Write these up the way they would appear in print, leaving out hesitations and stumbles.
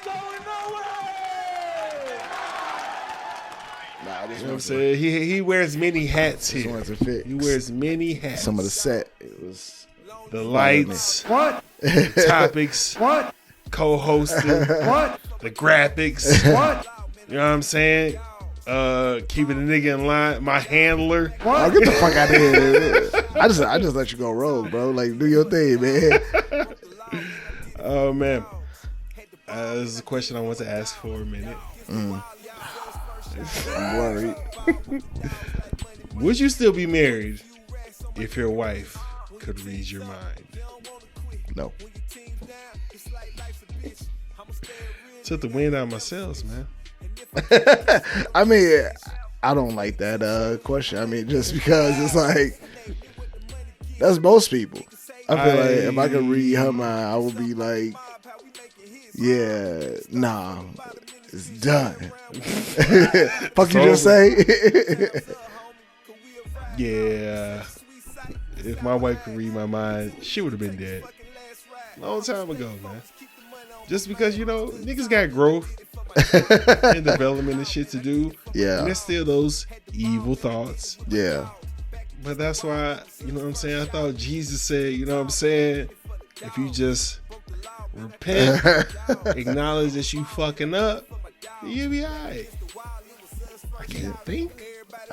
going nowhere. Nah, this You know what I'm saying? He wears many hats This here. one's a fit. He wears many hats. Some of the set, it was the lights, What? the topics, What? co-hosting, What? the graphics. What? You know what I'm saying? Keeping the nigga in line. My handler. Oh, get the fuck out of here. I just let you go rogue, bro. Like, do your thing, man. Oh man, this is a question I want to ask for a minute. I'm worried. Would you still be married if your wife could read your mind? No. Took the wind out of my sails, man. I mean, I don't like that question. I mean, just because it's like, that's most people. I feel like if I could read her mind, I would be like, yeah, nah, it's done. Fuck you just say? Yeah. If my wife could read my mind, she would have been dead. Long time ago, man. Just because, you know, niggas got growth and development and shit to do. Yeah. And there's still those evil thoughts. Yeah. But that's why, you know what I'm saying? I thought Jesus said, you know what I'm saying? If you just repent, acknowledge that you fucking up, you'll be all right. I can't think.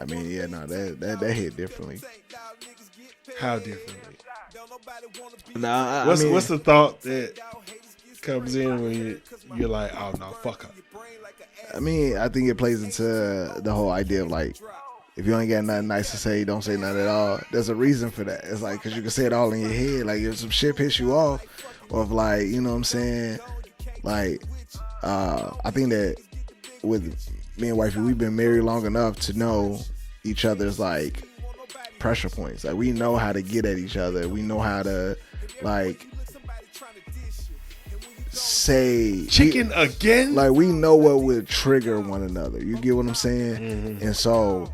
I mean, yeah, no, that hit differently. How differently? Nah, What's the thought that comes in when you're like, oh no, fuck her? I mean, I think it plays into the whole idea of like, if you ain't got nothing nice to say, don't say nothing at all. There's a reason for that. It's like, because you can say it all in your head. Like, if some shit piss you off, or if like, you know what I'm saying? Like, I think that with me and wifey, we've been married long enough to know each other's like pressure points. Like, we know how to get at each other. We know how to like say chicken again. Like, we know what would trigger one another. You get what I'm saying? Mm-hmm. And so,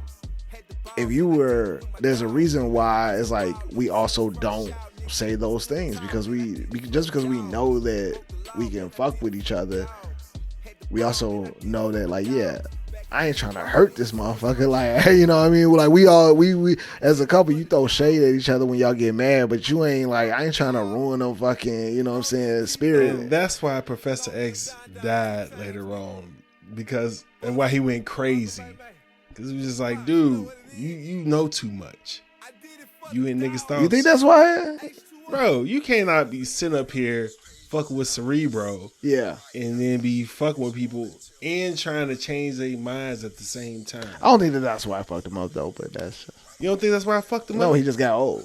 if you were, there's a reason why it's like we also don't say those things, because just because we know that we can fuck with each other, we also know that like, yeah, I ain't trying to hurt this motherfucker. Like, you know what I mean? Like, we as a couple, you throw shade at each other when y'all get mad, but you ain't like, I ain't trying to ruin no fucking, you know what I'm saying, spirit. And that's why Professor X died later on, because, and why he went crazy. Because he was just like, dude, you know too much. You in niggas' thoughts. You think that's why? Bro, you cannot be sitting up here fucking with Cerebro. Yeah. And then be fucking with people and trying to change their minds at the same time. I don't think that's why I fucked him up, though, but that's... You don't think that's why I fucked him up? No, he just got old.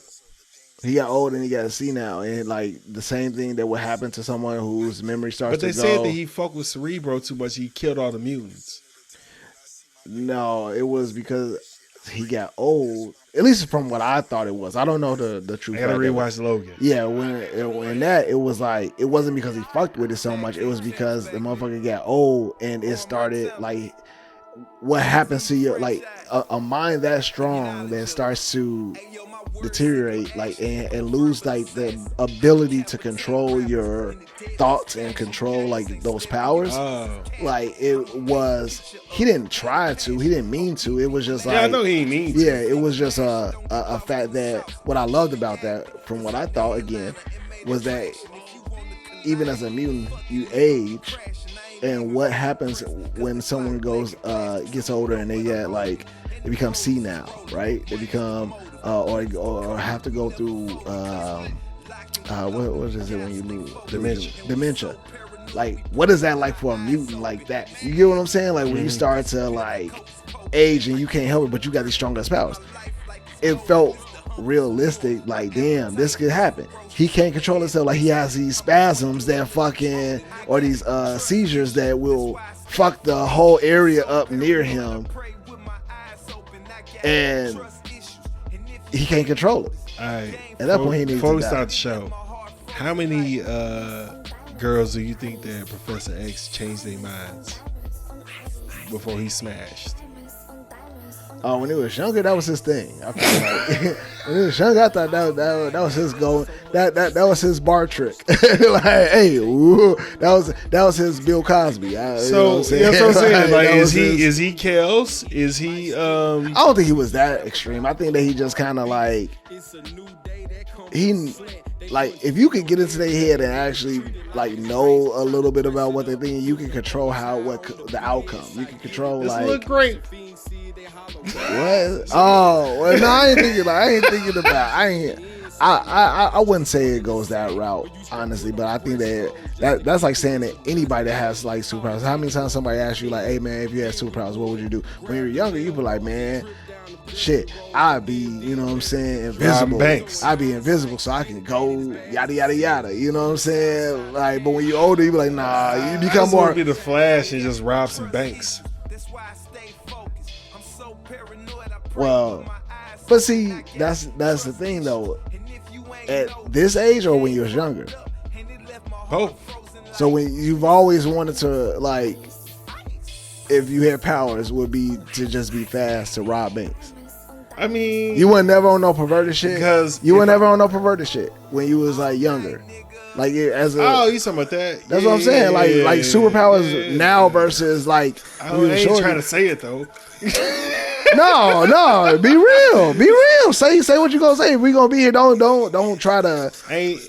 He got old and he got senile. And, like, the same thing that would happen to someone whose memory starts to go... But they said that he fucked with Cerebro too much. He killed all the mutants. No, it was because he got old. At least from what I thought it was. I don't know the truth. I gotta rewatch Logan. Yeah, when that, it was like, it wasn't because he fucked with it so much. It was because the motherfucker got old and it started, like, what happens to your, like, a mind that strong that starts to deteriorate, like, and lose, like, the ability to control your thoughts and control, like, those powers. Like, it was, he didn't try to, he didn't mean to, it was just like, yeah, I know he didn't mean to. Yeah, it was just a fact that what I loved about that, from what I thought, again, was that even as a mutant, you age, and what happens when someone gets older and they get, like, they become senile, right? They become or have to go through what is it when you lose dementia. Like, what is that like for a mutant like that? You get what I'm saying? Like, when you start to like age and you can't help it, but you got these strongest powers. It felt realistic. Like, damn, this could happen. He can't control himself. Like, he has these spasms that fucking, or these seizures that will fuck the whole area up near him, and he can't control it. All right. At that point, he needs before to we die. start the show, how many girls do you think that Professor X changed their minds before he smashed? Oh, when he was younger, that was his thing. I feel like when he was younger, I thought that was his goal. That was his bar trick. Like, hey, ooh, that was his Bill Cosby. So that's what I'm saying. Like, is he Kels? Is he? I don't think he was that extreme. I think that he just kind of like if you could get into their head and actually like know a little bit about what they're thinking, you can control the outcome. You can control this like look great. What? Oh, well, no, I ain't thinking about. I wouldn't say it goes that route, honestly, but I think that's like saying that anybody that has like superpowers. How many times somebody asks you like, "Hey man, if you had superpowers, what would you do?" When you're younger, you be like, "Man, shit, I'd be, you know what I'm saying, invisible. I'd be invisible so I can go yada yada yada." You know what I'm saying? Like, but when you're older, you be like, "Nah, you become more." Be the Flash and just rob some banks. Well, but see, that's the thing though. At this age or when you was younger? Both. So when you've always wanted to, like, if you had powers, would be to just be fast to rob banks. I mean, you were never on no perverted shit. Because you were never on no perverted shit when you was like younger. Like you talking about that? That's what I'm saying. Like superpowers now versus like. I ain't trying to say it though. No, be real. Say what you gonna say. If we gonna be here, don't try to.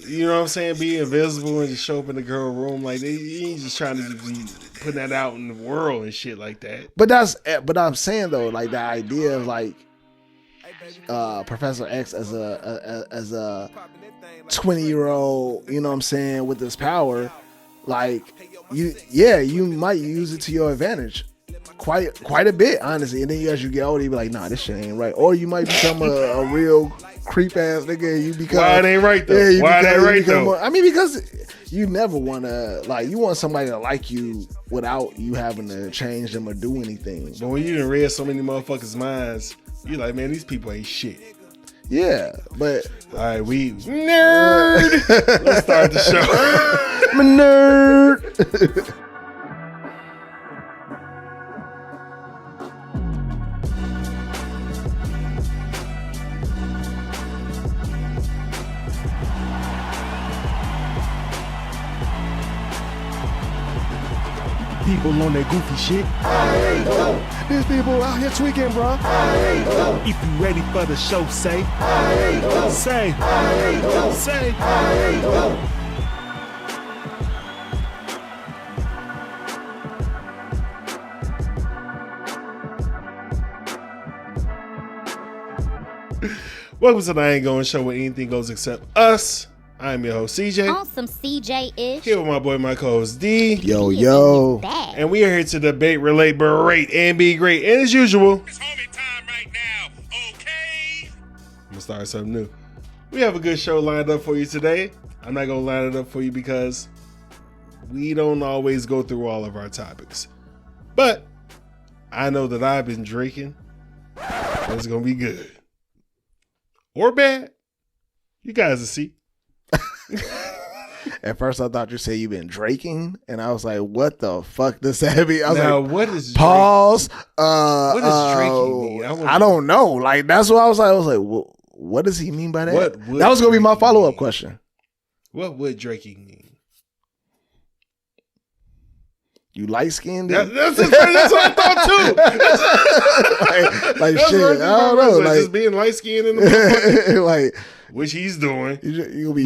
You know what I'm saying? Be invisible and just show up in the girl room like you ain't just trying to be putting that out in the world and shit like that. But I'm saying though, like the idea of like Professor X as a 20-year-old, you know what I'm saying, with this power, like you might use it to your advantage. Quite a bit, honestly. And then as you get older, you be like, nah, this shit ain't right. Or you might become a real creep ass nigga. And you become why it ain't right though? Yeah, why it ain't right though? I mean, because you never want to like you want somebody to like you without you having to change them or do anything. But when you done read so many motherfuckers' minds, you like, man, these people ain't shit. Yeah, but all right, we nerd. Let's start the show. I'm a nerd. People on that goofy shit. These people out here tweaking, bro. If you ready for the show, say. Say. Welcome to the I Ain't Going Show where anything goes except us. I'm your host, CJ. Awesome CJ-ish. Here with my boy, my co-host, D. Yo. And we are here to debate, relate, berate, and be great. And as usual, it's homie time right now, okay? I'm going to start something new. We have a good show lined up for you today. I'm not going to line it up for you because we don't always go through all of our topics. But I know that I've been drinking. It's going to be good. Or bad. You guys will see. At first, I thought you said you've been draking, and I was like, "What the fuck does that mean?" I was now, like, "What is pause?" What does draking mean? I don't know. Like that's what I was like. Well, what does he mean by that? That was gonna be my follow up question. What would draking mean? You light skinned? That's what I thought too. like shit. I don't know. Like just being light skinned in the like which he's doing. You'll be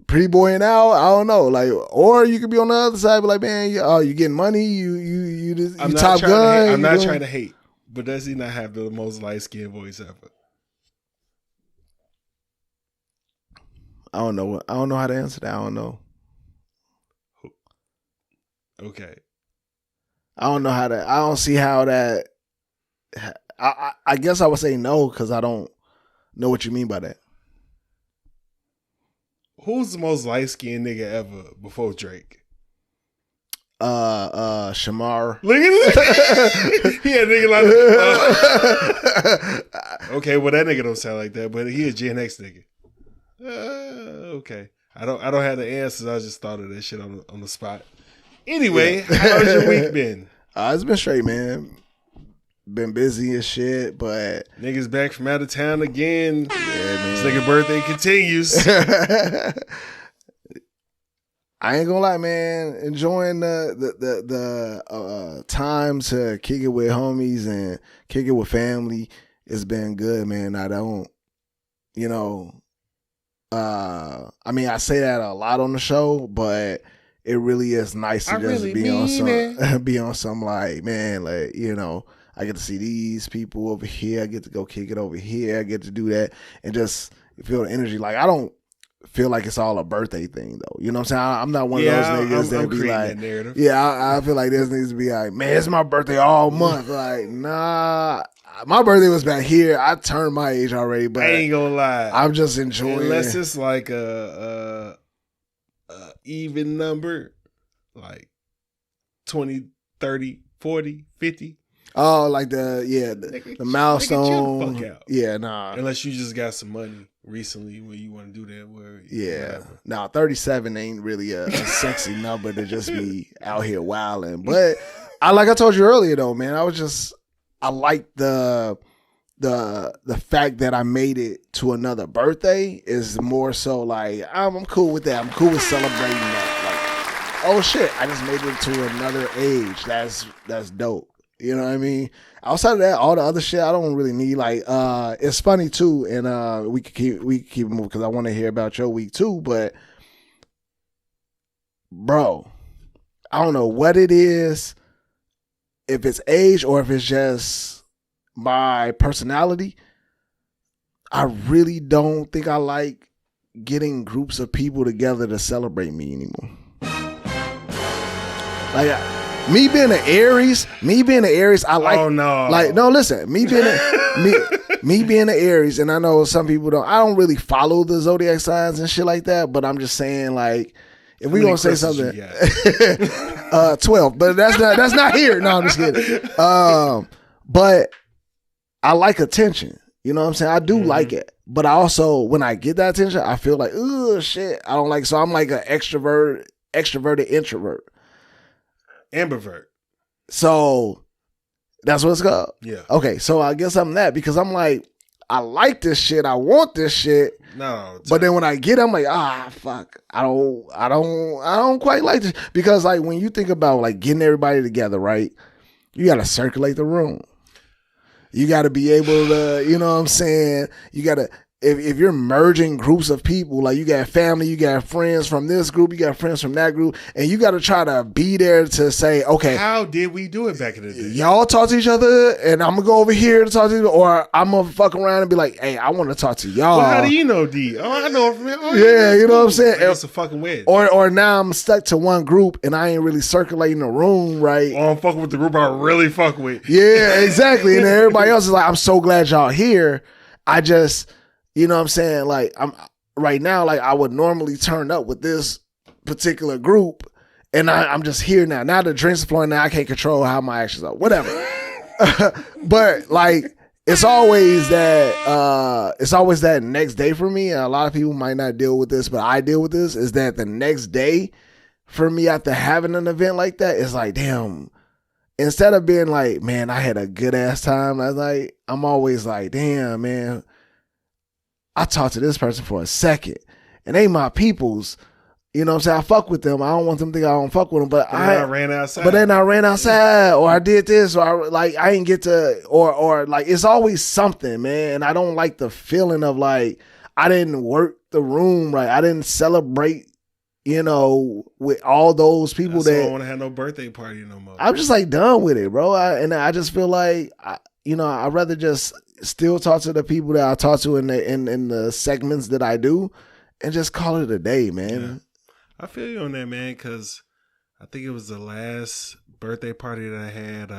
pretty boying out. I don't know. Like, or you could be on the other side, be like, man, you getting money? You Top Gun? I'm not trying to hate, but does he not have the most light skinned voice ever? I don't know how to answer that. I don't know. Okay. I don't know how to. I don't see how that. I guess I would say no because I don't know what you mean by that. Who's the most light skinned nigga ever before Drake? Shamar. Look at this. He had a nigga like okay, well that nigga don't sound like that, but he a Gen X nigga. Okay. I don't have the answers. I just thought of that shit on the spot. Anyway, how's your week been? It's been straight, man. been busy as shit, but niggas back from out of town again. yeah, man. This nigga birthday continues. I ain't gonna lie, man. Enjoying the time to kick it with homies and kick it with family. It's been good, man. I don't, I mean, I say that a lot on the show, but it really is nice to just be on some like, man, like, I get to see these people over here. I get to go kick it over here. I get to do that and just feel the energy. Like, I don't feel like it's all a birthday thing, though. You know what I'm saying? I'm not one of those niggas that be like, I feel like this needs to be like, man, it's my birthday all month. Like, nah. My birthday was back here. I turned my age already, but I ain't gonna lie. I'm just enjoying unless it's like a even number, like 20, 30, 40, 50. Oh, like the milestone. Chill the fuck out. Yeah, nah. Unless you just got some money recently where you want to do that. Whatever. Nah, 37 ain't really a sexy number to just be out here wilding. But like I told you earlier though, man, I like the fact that I made it to another birthday is more so like I'm cool with that. I'm cool with celebrating that. Like, oh shit, I just made it to another age. That's dope. You know what I mean? Outside of that, all the other shit I don't really need. Like, it's funny too, and we can keep it moving because I want to hear about your week too. But bro, I don't know what it is. If it's age or if it's just my personality, I really don't think I like getting groups of people together to celebrate me anymore. Like me being an Aries, I like. Oh no! Like no, listen, me being an Aries, and I know some people don't. I don't really follow the zodiac signs and shit like that, but I'm just saying like. If we gonna say something, 12, but that's not here. No, I'm just kidding. But I like attention. You know what I'm saying? I do like it, but I also when I get that attention, I feel like, oh shit, I don't like. So I'm like an extroverted introvert, ambivert. So that's what it's called. Yeah. Okay, so I guess I'm that because I'm like, I like this shit. I want this shit. No, but then when I get it, I'm like, fuck. I don't quite like this. Because like when you think about like getting everybody together, right? You gotta circulate the room. You gotta be able to, you know what I'm saying? You gotta if you're merging groups of people, like you got family, you got friends from this group, you got friends from that group, and you got to try to be there to say, okay, how did we do it back in the day? Y'all talk to each other, and I'm gonna go over here to talk to you, or I'm gonna fuck around and be like, hey, I want to talk to y'all. Well, how do you know D? Oh, I know from him. Oh, yeah, you know what I'm saying? Like it's a fucking wedge. Or now I'm stuck to one group, and I ain't really circulating the room right. Or I'm fucking with the group I really fuck with. Yeah, exactly. And then everybody else is like, I'm so glad y'all here. I just. You know what I'm saying? Like I'm right now, like I would normally turn up with this particular group, and I'm just here now. Now the drinks are flowing. Now I can't control how my actions are. Whatever. But like it's always that next day for me. And a lot of people might not deal with this, but I deal with this. Is that the next day for me after having an event like that? It's like, damn. Instead of being like, man, I had a good ass time last night, I'm always like, damn, man. I talked to this person for a second, and they my peoples. You know what I'm saying? I fuck with them. I don't want them to think I don't fuck with them, but I ran outside. But then I ran outside, or I did this, or I didn't get to, or like it's always something, man. And I don't like the feeling of like I didn't work the room right. I didn't celebrate, with all those people I don't want to have no birthday party no more. I'm just like done with it, bro. I just feel like I'd rather just still talk to the people that I talk to in the segments that I do, and just call it a day, man. Yeah. I feel you on that, man, because I think it was the last birthday party that I had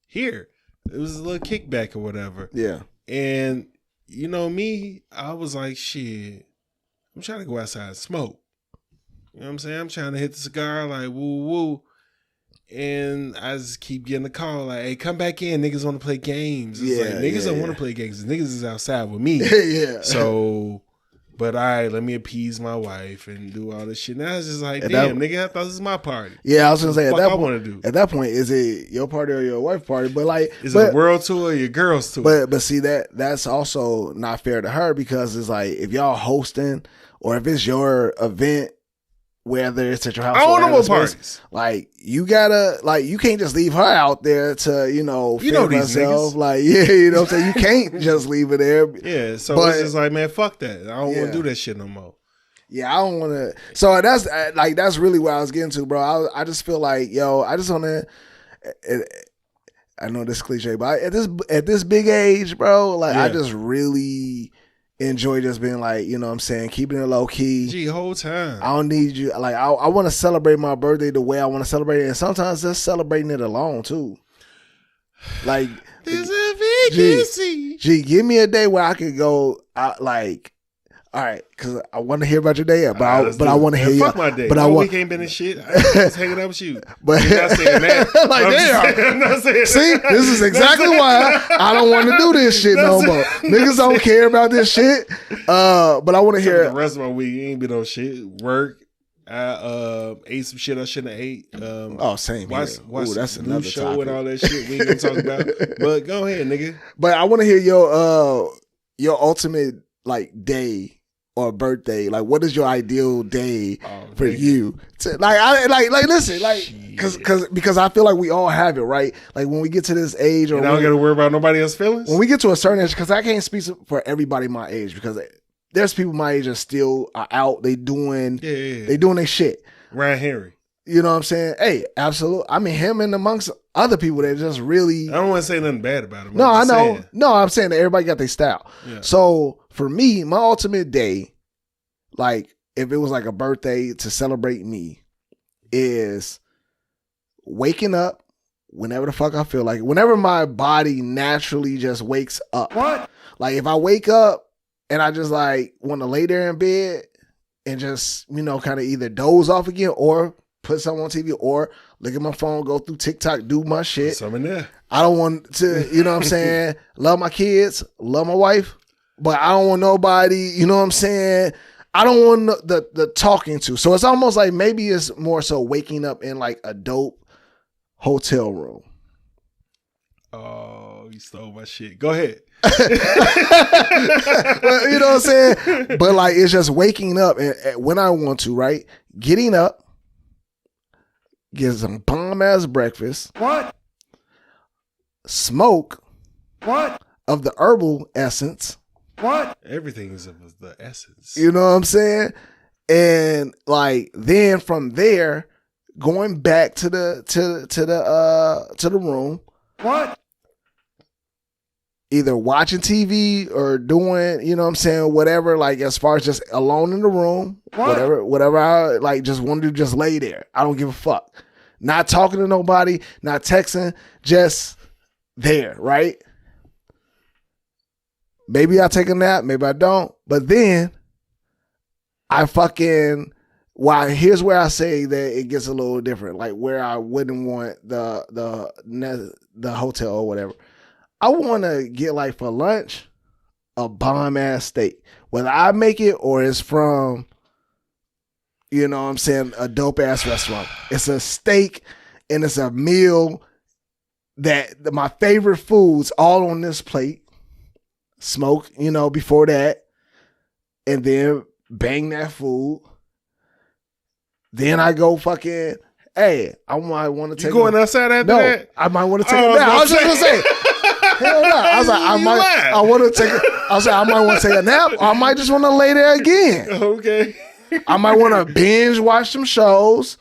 here. It was a little kickback or whatever. Yeah. And me, I was like, shit, I'm trying to go outside and smoke. You know what I'm saying? I'm trying to hit the cigar like woo woo. And I just keep getting the call like, hey, come back in. Niggas want to play games. It's like, niggas don't want to play games. Niggas is outside with me. Yeah. So But let me appease my wife and do all this shit. Now it's just like, At damn, nigga, I thought this was my party. Yeah, I was gonna say What the fuck I want to do? at that point, is it your party or your wife's party? But like, Is it a world tour or your girl's tour? But see that's also not fair to her because it's like if y'all hosting or if it's your event, whether it's at your house, I don't know what parties. Like you gotta you can't just leave her out there to feed these herself. niggas. Like you know what I'm saying, you can't just leave her there. Yeah, so But- it's just like, man, fuck that. I don't want Yeah. to do that shit no more. Yeah, I don't want to. So that's really what I was getting to, bro. I just feel like I just want to. I know this is cliche, but at this big age, bro, I just really enjoy just being like, you know what I'm saying, keeping it low key. Gee, whole time. I don't need you. Like, I want to celebrate my birthday the way I want to celebrate it. And sometimes just celebrating it alone, too. Like, There's a vacancy. Gee, give me a day where I could go, all right, because I want to hear about your day, but I want to hear you. Fuck my day. But my I want. week ain't been in shit. I was hanging out with you. But I'm not saying that. like, I'm not saying see, this is exactly why I don't want to do this shit no more. Niggas don't care about this shit. But I want to hear the rest of my week. Ain't been no shit. Work. I ate some shit I shouldn't have ate. Same. Watch That's the another new show topic. and all that shit. We ain't gonna talk about. But go ahead, nigga. But I want to hear your ultimate day or birthday. Like, what is your ideal day for you? Listen, because I feel like we all have it, right? Like when we get to this age, or I don't got to worry about nobody else's feelings. when we get to a certain age, because I can't speak for everybody my age, because there's people my age that still are out. They doing their shit. Ryan Henry. You know what I'm saying? Hey, absolutely. I mean, him and amongst other people that just really. I don't want to say nothing bad about him. No, I know. Saying. No, I'm saying that everybody got their style. Yeah. So for me, my ultimate day, like if it was like a birthday to celebrate me, is waking up whenever the fuck I feel like it. Whenever my body naturally just wakes up. What? Like if I wake up and I just want to lay there in bed and just, kind of either doze off again or put something on TV or look at my phone, go through TikTok, do my shit. Something there. I don't want to, you know what I'm saying, love my kids, love my wife, but I don't want nobody, you know what I'm saying? I don't want the talking to. So it's almost like maybe it's more so waking up in a dope hotel room. Oh, you stole my shit. Go ahead. But, you know what I'm saying? But it's just waking up and when I want to, right? Getting up, get some bomb ass breakfast. What? Smoke. What? Of the herbal essence. What? Everything is of the essence. You know what I'm saying? And then from there, going back to the room. What? Either watching TV or doing, you know what I'm saying, whatever, as far as just alone in the room. What? Whatever I just want to just lay there. I don't give a fuck. Not talking to nobody, not texting, just there, right? Maybe I take a nap, maybe I don't. But then I here's where I say that it gets a little different. Like where I wouldn't want the hotel or whatever. I want to get for lunch a bomb ass steak. Whether I make it or it's from, you know what I'm saying, a dope ass restaurant. It's a steak and it's a meal that my favorite foods all on this plate. Smoke, before that, and then bang that food. Then I go fucking, hey, I might want to take. You going outside after that? I might want to take a nap. I was just gonna say, hell no. I was like, I might want to take a nap. Or I might just want to lay there again. Okay. I might want to binge watch some shows.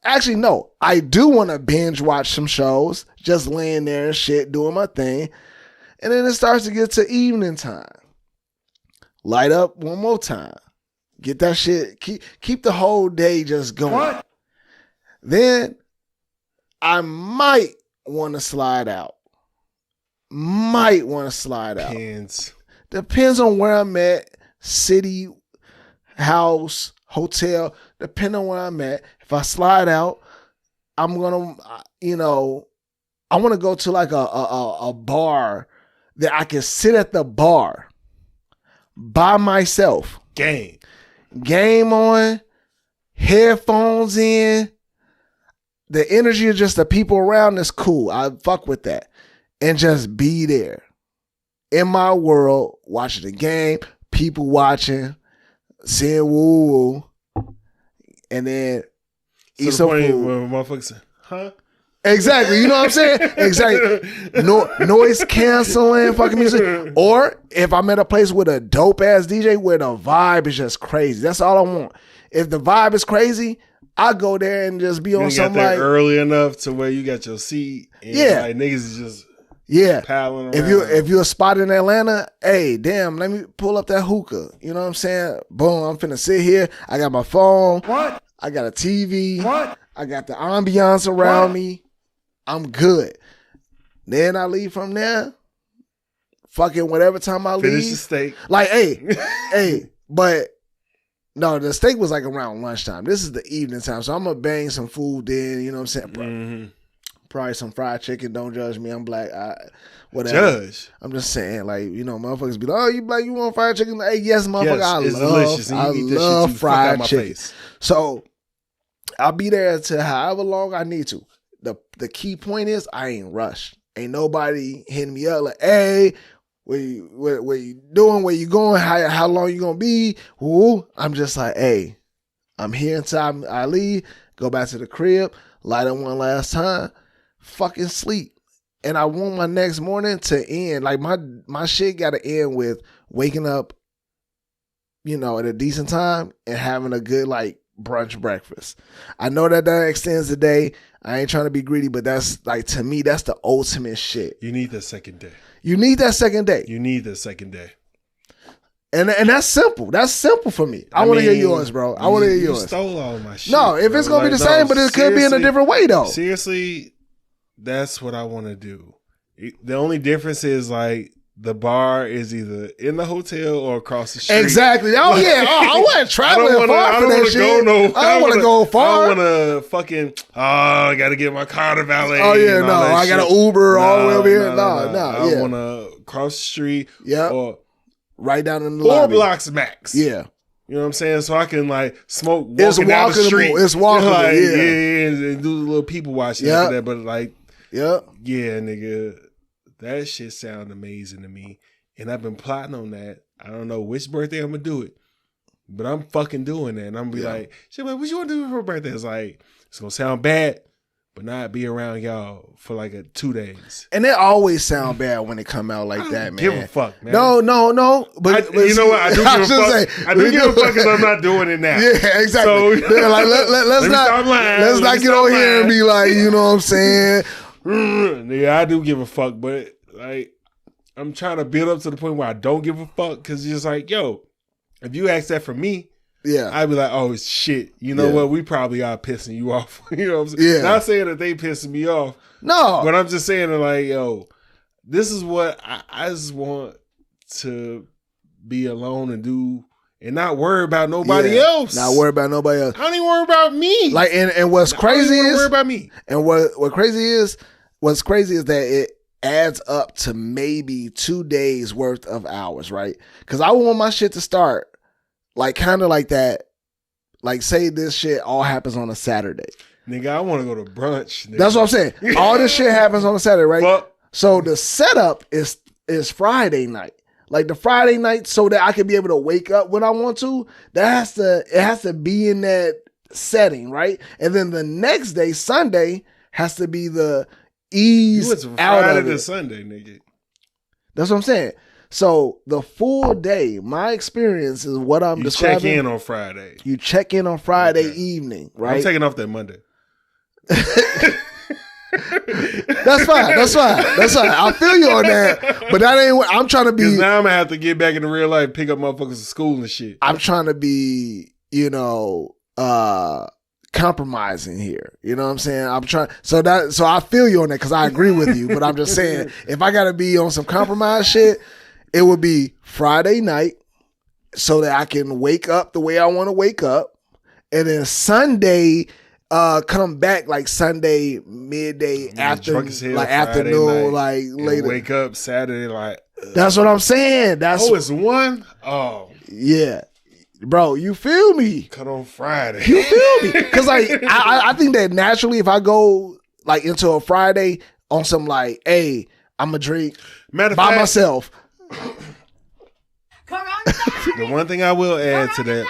Actually, no. I do want to binge watch some shows, just laying there and shit, doing my thing. And then it starts to get to evening time. Light up one more time. Get that shit. Keep the whole day just going. What? Then I might want to slide out. Depends on where I'm at. City, house, hotel. Depending on where I'm at. If I slide out, I'm gonna, I want to go to a bar that I can sit at the bar by myself. Game on, headphones in. The energy of just the people around is cool. I fuck with that. And just be there. In my world, watching the game, people watching, seeing woo-woo, and then eat some food. Where motherfuckers say, huh? Exactly. You know what I'm saying? Exactly. Noise canceling fucking music. Or if I'm at a place with a dope ass DJ where the vibe is just crazy. That's all I want. If the vibe is crazy, I go there and just be on something like early enough to where you got your seat. And like niggas is just piling around. If you're a spot in Atlanta, hey, damn, let me pull up that hookah. You know what I'm saying? Boom, I'm finna sit here. I got my phone. What? I got a TV. What? I got the ambiance around me. I'm good. Then I leave from there. Fucking whatever time I leave. Finish the steak. Like, hey, but no, the steak was like around lunchtime. This is the evening time. So I'm going to bang some food in, you know what I'm saying? Probably some fried chicken. Don't judge me. I'm black. Whatever. Judge. I'm just saying, like, you know, motherfuckers be like, oh, you black, you want fried chicken? Hey, yes, motherfucker. Yes, delicious. And I love fried chicken. So I'll be there to however long I need to. The key point is I ain't rushed. Ain't nobody hitting me up like, hey, what you doing? Where you going? How long you gonna be? Ooh, I'm just like, hey, I'm here until I leave. Go back to the crib, light up one last time, fucking sleep. And I want my next morning to end. Like my shit gotta end with waking up, you know, at a decent time and having a good like brunch breakfast. I know that extends the day. I ain't trying to be greedy, but that's like, to me, that's the ultimate shit. You need that second day. You need that second day. You need that second day. And that's simple. That's simple for me. I want to hear yours, bro. I want to hear yours. You stole all my shit. No, if it's going to be the same, but it could be in a different way, though. Seriously, that's what I want to do. The only difference is, like, the bar is either in the hotel or across the street. Exactly. Oh, yeah. I wasn't traveling far for that shit. I don't want to go far. I don't want to fucking, I got to get my car to valet. Oh, yeah, no. I got to Uber all the way over here. No. I want to cross the street. Yeah. Or right down in the 4 lobby. blocks max. Yeah. You know what I'm saying? So I can like smoke walking down the street. It's walkable, like, yeah. And do the little people watching after that. But like, yeah, nigga, that shit sound amazing to me. And I've been plotting on that. I don't know which birthday I'm going to do it. But I'm fucking doing that. And I'm going to be like, shit, man, what you want to do for a birthday? It's like, it's going to sound bad, but not be around y'all for like 2 days. And it always sound bad when it come out like that, man. Give a fuck, man. No. But you know what? I do give a fuck. I do give a fuck because I'm not doing it now. Yeah, exactly. So, like, let's not get on here and be like, you know what I'm saying? Yeah, I do give a fuck, but like, I'm trying to build up to the point where I don't give a fuck, because it's just like, yo, if you ask that for me, I'd be like, oh shit, you know what? We probably are pissing you off. You know what I'm saying? Not saying that they pissing me off. No. But I'm just saying that, like, yo, this is what I just want to be alone and do, and not worry about nobody else. Not worry about nobody else. I don't even worry about me. Like, and what's crazy is, worry about me. And what's crazy is that it adds up to maybe 2 days worth of hours, right? Because I want my shit to start like kind of like that. Like, say this shit all happens on a Saturday. Nigga, I want to go to brunch. Nigga. That's what I'm saying. All this shit happens on a Saturday, right? So the setup is Friday night. Like the Friday night, so that I can be able to wake up when I want to. It has to be in that setting, right? And then the next day, Sunday, has to be the ease out Friday of it. to Sunday, nigga. That's what I'm saying. So the full day, my experience is what I'm describing. You check in on Friday. You check in on Friday evening, right? I'm taking off that Monday. That's fine. I feel you on that, but that ain't what I'm trying to be. Because now I'm gonna have to get back into real life, pick up motherfuckers at school and shit. I'm trying to be, compromising here. You know what I'm saying? I'm trying. So I feel you on that because I agree with you. But I'm just saying, if I gotta be on some compromise shit, it would be Friday night so that I can wake up the way I want to wake up, and then Sunday. Come back like Sunday midday after, like afternoon, like later. Wake up Saturday like That's what I'm saying. It's one? Oh. Yeah. Bro, you feel me? Cut on Friday. You feel me? Because like I think that naturally if I go like into a Friday on some like, hey, I'm gonna drink by myself. The one thing I will add to that,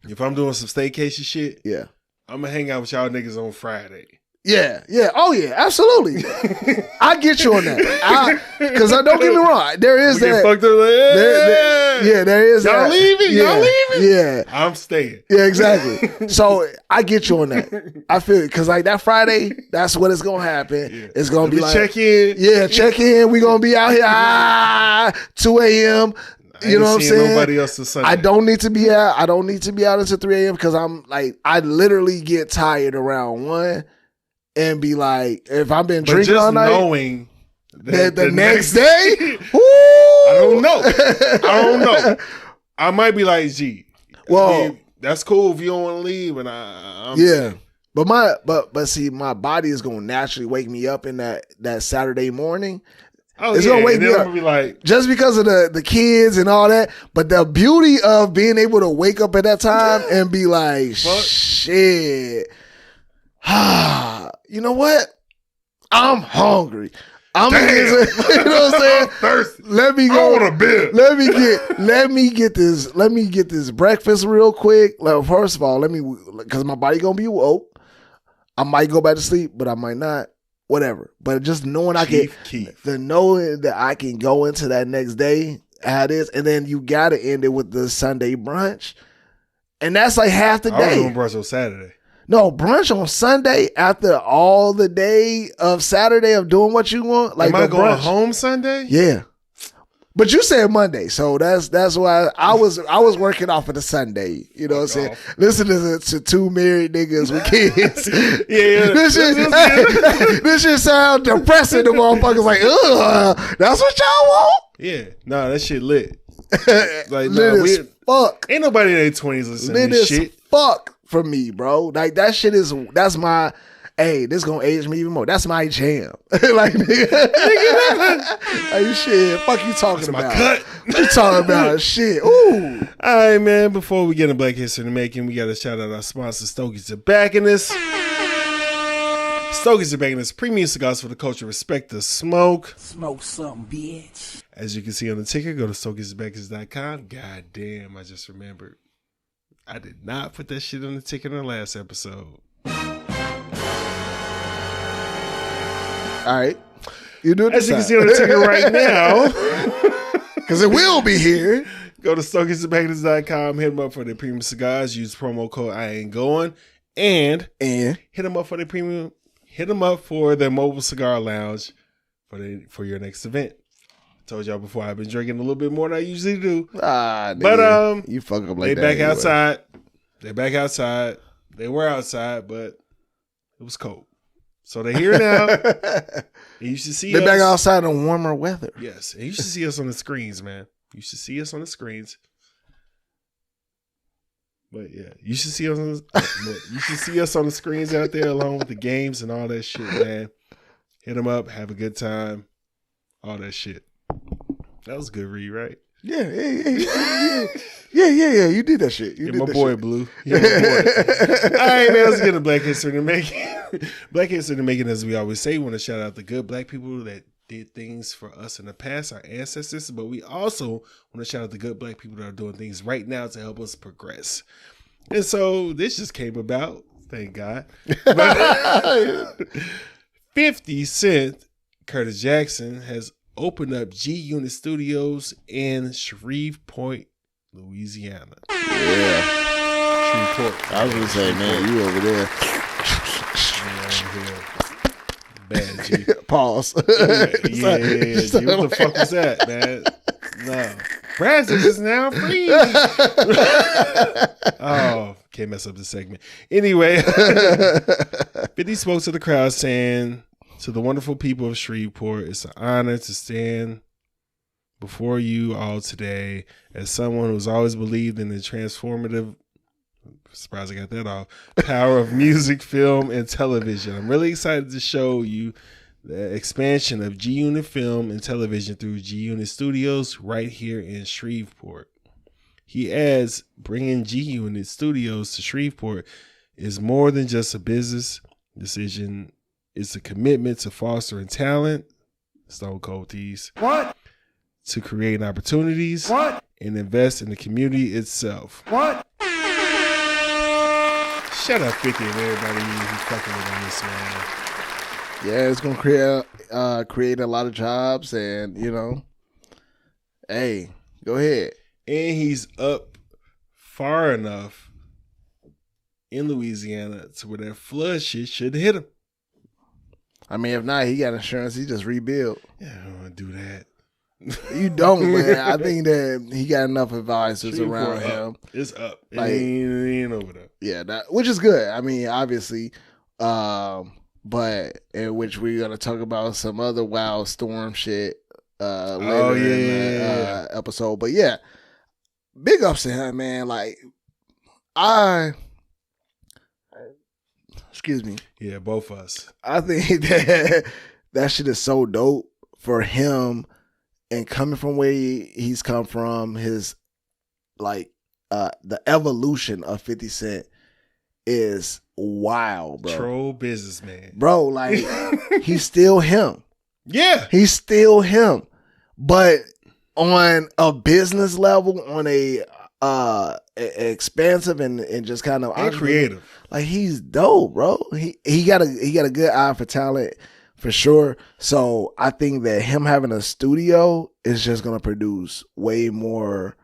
if I'm doing some staycation shit, yeah, I'm gonna hang out with y'all niggas on Friday. Yeah. Oh yeah, absolutely. I get you on that. Because don't get me wrong, there is we that. Get fucked up like, there is y'all that. leaving? Yeah, y'all leaving? Yeah, I'm staying. Yeah, exactly. So I get you on that. I feel it because like that Friday, that's what it's gonna happen. Yeah. It's gonna be like check in. Yeah, check in. We gonna be out here 2 a.m. You know what I'm saying? Nobody else this Sunday. I don't need to be out. I don't need to be out until 3 a.m. because I'm like I literally get tired around 1. And be like, if I've been drinking all night, knowing that the next day, I don't know. I might be like, gee, well, that's cool if you don't want to leave, and I'm yeah. But see, my body is gonna naturally wake me up in that Saturday morning. Oh, it's gonna wake me up. Be like, just because of the kids and all that. But the beauty of being able to wake up at that time and be like, shit. You know what? I'm hungry. You know what I'm saying? I'm thirsty. Let me go. I want a beer. Let me get this breakfast real quick. Like, first of all, because my body gonna be woke. I might go back to sleep, but I might not. Whatever. But just knowing knowing that I can go into that next day, how it is, and then you gotta end it with the Sunday brunch, and that's like half the day. I was doing brunch on Saturday. No, brunch on Sunday after all the day of Saturday of doing what you want. Like, am I going home Sunday? Yeah. But you said Monday, so that's why I was working off of the Sunday. You know what I'm saying? Listening to two married niggas with kids. This shit sound depressing. The motherfuckers like, ugh, that's what y'all want? Yeah. Nah, that shit lit. Like, lit as fuck. Ain't nobody in their 20s listening to this shit. Fuck. For me, bro, like that shit that's my, hey, this gonna age me even more. That's my jam. Like, nigga, shit, fuck you talking about? My cut. What you talking about? Shit, ooh. All right, man. Before we get into Black History in the Making, we got to shout out our sponsor, Stogies Tobacconist. Stogies Tobacconist, premium cigars for the culture. Respect the smoke. Smoke something, bitch. As you can see on the ticker, go to StogiesTobacconist.com. God damn, I just remembered. I did not put that shit on the ticket in the last episode. All right. You do it as you can see on the ticket right now. Because it will be here. Go to StogiesTobacconist.com. Hit them up for their premium cigars. Use promo code I Ain't Going. And hit them up for their premium. Hit them up for their mobile cigar lounge for your next event. Told y'all before, I've been drinking a little bit more than I usually do. But you fuck up like that. They back outside. They're back outside. They were outside, but it was cold. So they're here now. And you should see us. They're back outside in warmer weather. Yes. And you should see us on the screens, man. You should see us on the screens. But yeah, you should see us on the screens out there along with the games and all that shit, man. Hit them up, have a good time, all that shit. That was a good read, right? Yeah. You did that shit. You did my that boy, shit. Blue. Yeah, my boy. All right, man. Let's get to Black History in the Making. Black History in the Making, as we always say, we want to shout out the good black people that did things for us in the past, our ancestors, but we also want to shout out the good black people that are doing things right now to help us progress. And so this just came about, thank God. 50 Cent, Curtis Jackson, has opened up G Unit Studios in Shreveport, Louisiana. Yeah. Shreveport. I was going to say, man, you over there. Bad G. Pause. Yeah. What the fuck was that, man? No. Brazos is now free. Oh, can't mess up the segment. Anyway, 50 spoke to the crowd saying, to the wonderful people of Shreveport, it's an honor to stand before you all today as someone who's always believed in the transformative, surprised I got that off, power of music, film, and television. I'm really excited to show you the expansion of G Unit Film and Television through G Unit Studios right here in Shreveport. He adds, bringing G Unit Studios to Shreveport is more than just a business decision. It's a commitment to fostering talent, Stone Cold Tease, What? to create opportunities, What? and invest in the community itself. What? Shout out 50 and everybody who's fucking with on this, man. Yeah, it's gonna create a lot of jobs, and hey, go ahead. And he's up far enough in Louisiana to where that flood shit shouldn't hit him. I mean, if not, he got insurance. He just rebuild. Yeah, I don't want to do that. You don't, man. I think that he got enough advisors around him. It's up. It Like, ain't over there. Yeah, which is good. I mean, obviously, but in which we're gonna talk about some other wild storm shit later in the episode. But yeah, big ups to him, man. Like excuse me. Yeah, both of us. I think that shit is so dope for him, and coming from where he's come from, his the evolution of 50 Cent is wild, bro. Troll businessman. Bro, like he's still him. Yeah. He's still him. But on a business level, on a expansive and just kind of creative. Like he's dope, bro. He got a good eye for talent for sure. So I think that him having a studio is just gonna produce way more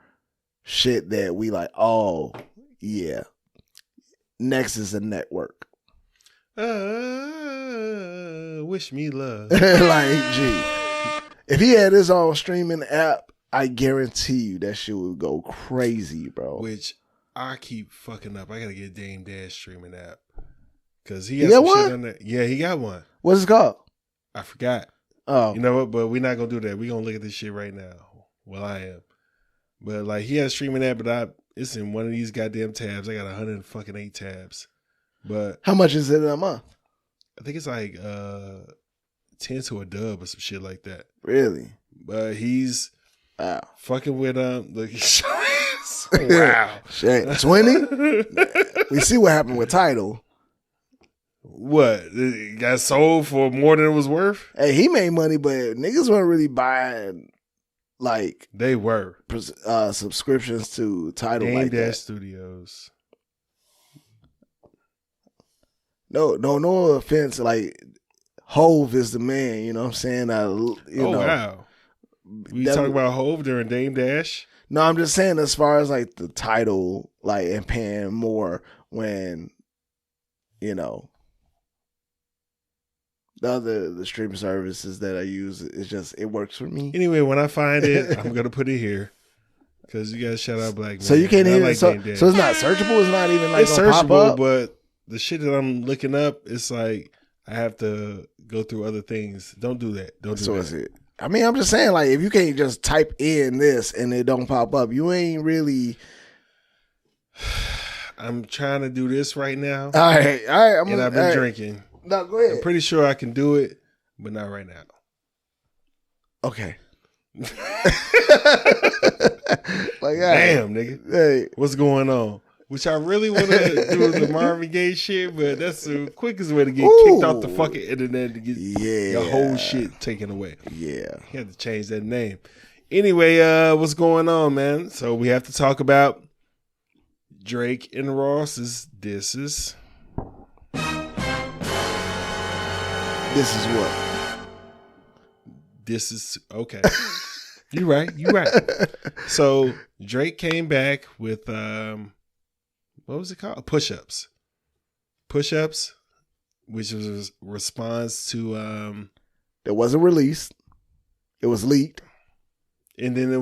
shit that we like, oh yeah. Next is the network. Wish me love. Like, gee. If he had his own streaming app, I guarantee you that shit would go crazy, bro. Which I keep fucking up. I gotta get Dame Dash streaming app. Cause he got got some one? shit on there. Yeah, he got one. What's it called? I forgot. Oh. You know what? But we're not gonna do that. We're gonna look at this shit right now. Well, I am. But like he has a streaming app, but it's in one of these goddamn tabs. I got 108 tabs. But How much is it a month? I think it's like 10 to a dub or some shit like that. Really? But he's Wow. fucking with wow. Shit. 20? We see what happened with Tidal. What? It got sold for more than it was worth? Hey, he made money, but niggas weren't really buying like They were. subscriptions to Tidal Dame like Dash that. Studios. No offense. Like Hove is the man. You know what I'm saying? Wow. We that- talking about Hove during Dame Dash? No, I'm just saying as far as like the Tidal, like and paying more when, the streaming services that I use, it works for me. Anyway, when I find it, I'm gonna put it here because you guys shout out Black Man. So you can't And I even. like So Dame Dash. it's not searchable. It's not even like It's gonna pop searchable, up. but the shit that I'm looking up, it's like I have to go through other things. Don't do that. Don't do So that. is it. I mean, I'm just saying, like, if you can't just type in this and it don't pop up, you ain't really. I'm trying to do this right now, All right. and I've been drinking. No, go ahead. I'm pretty sure I can do it, but not right now. Okay. Like, Damn, nigga. Hey, What's going on? Which I really want to do the Marvin Gaye shit, but that's the quickest way to get kicked off the Ooh. fucking internet to get Yeah. your whole shit taken away. yeah. You had to change that name. Anyway, what's going on, man? So we have to talk about Drake and Ross's disses. This is what. This is okay. You right. So Drake came back with what was it called? Push-ups, which was a response to It wasn't released. It was leaked. and then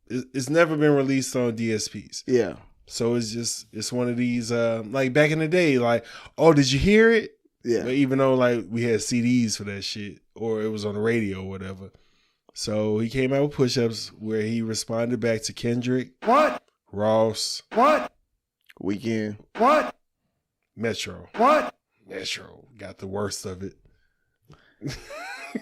it's never been released on DSPs. Yeah. So it's one of these like back in the day, like, oh, did you hear it? Yeah. But even though like we had CDs for that shit, or it was on the radio or whatever. So he came out with Push-Ups where he responded back to Kendrick, What? Ross, Weekend. Metro. Metro got the worst of it.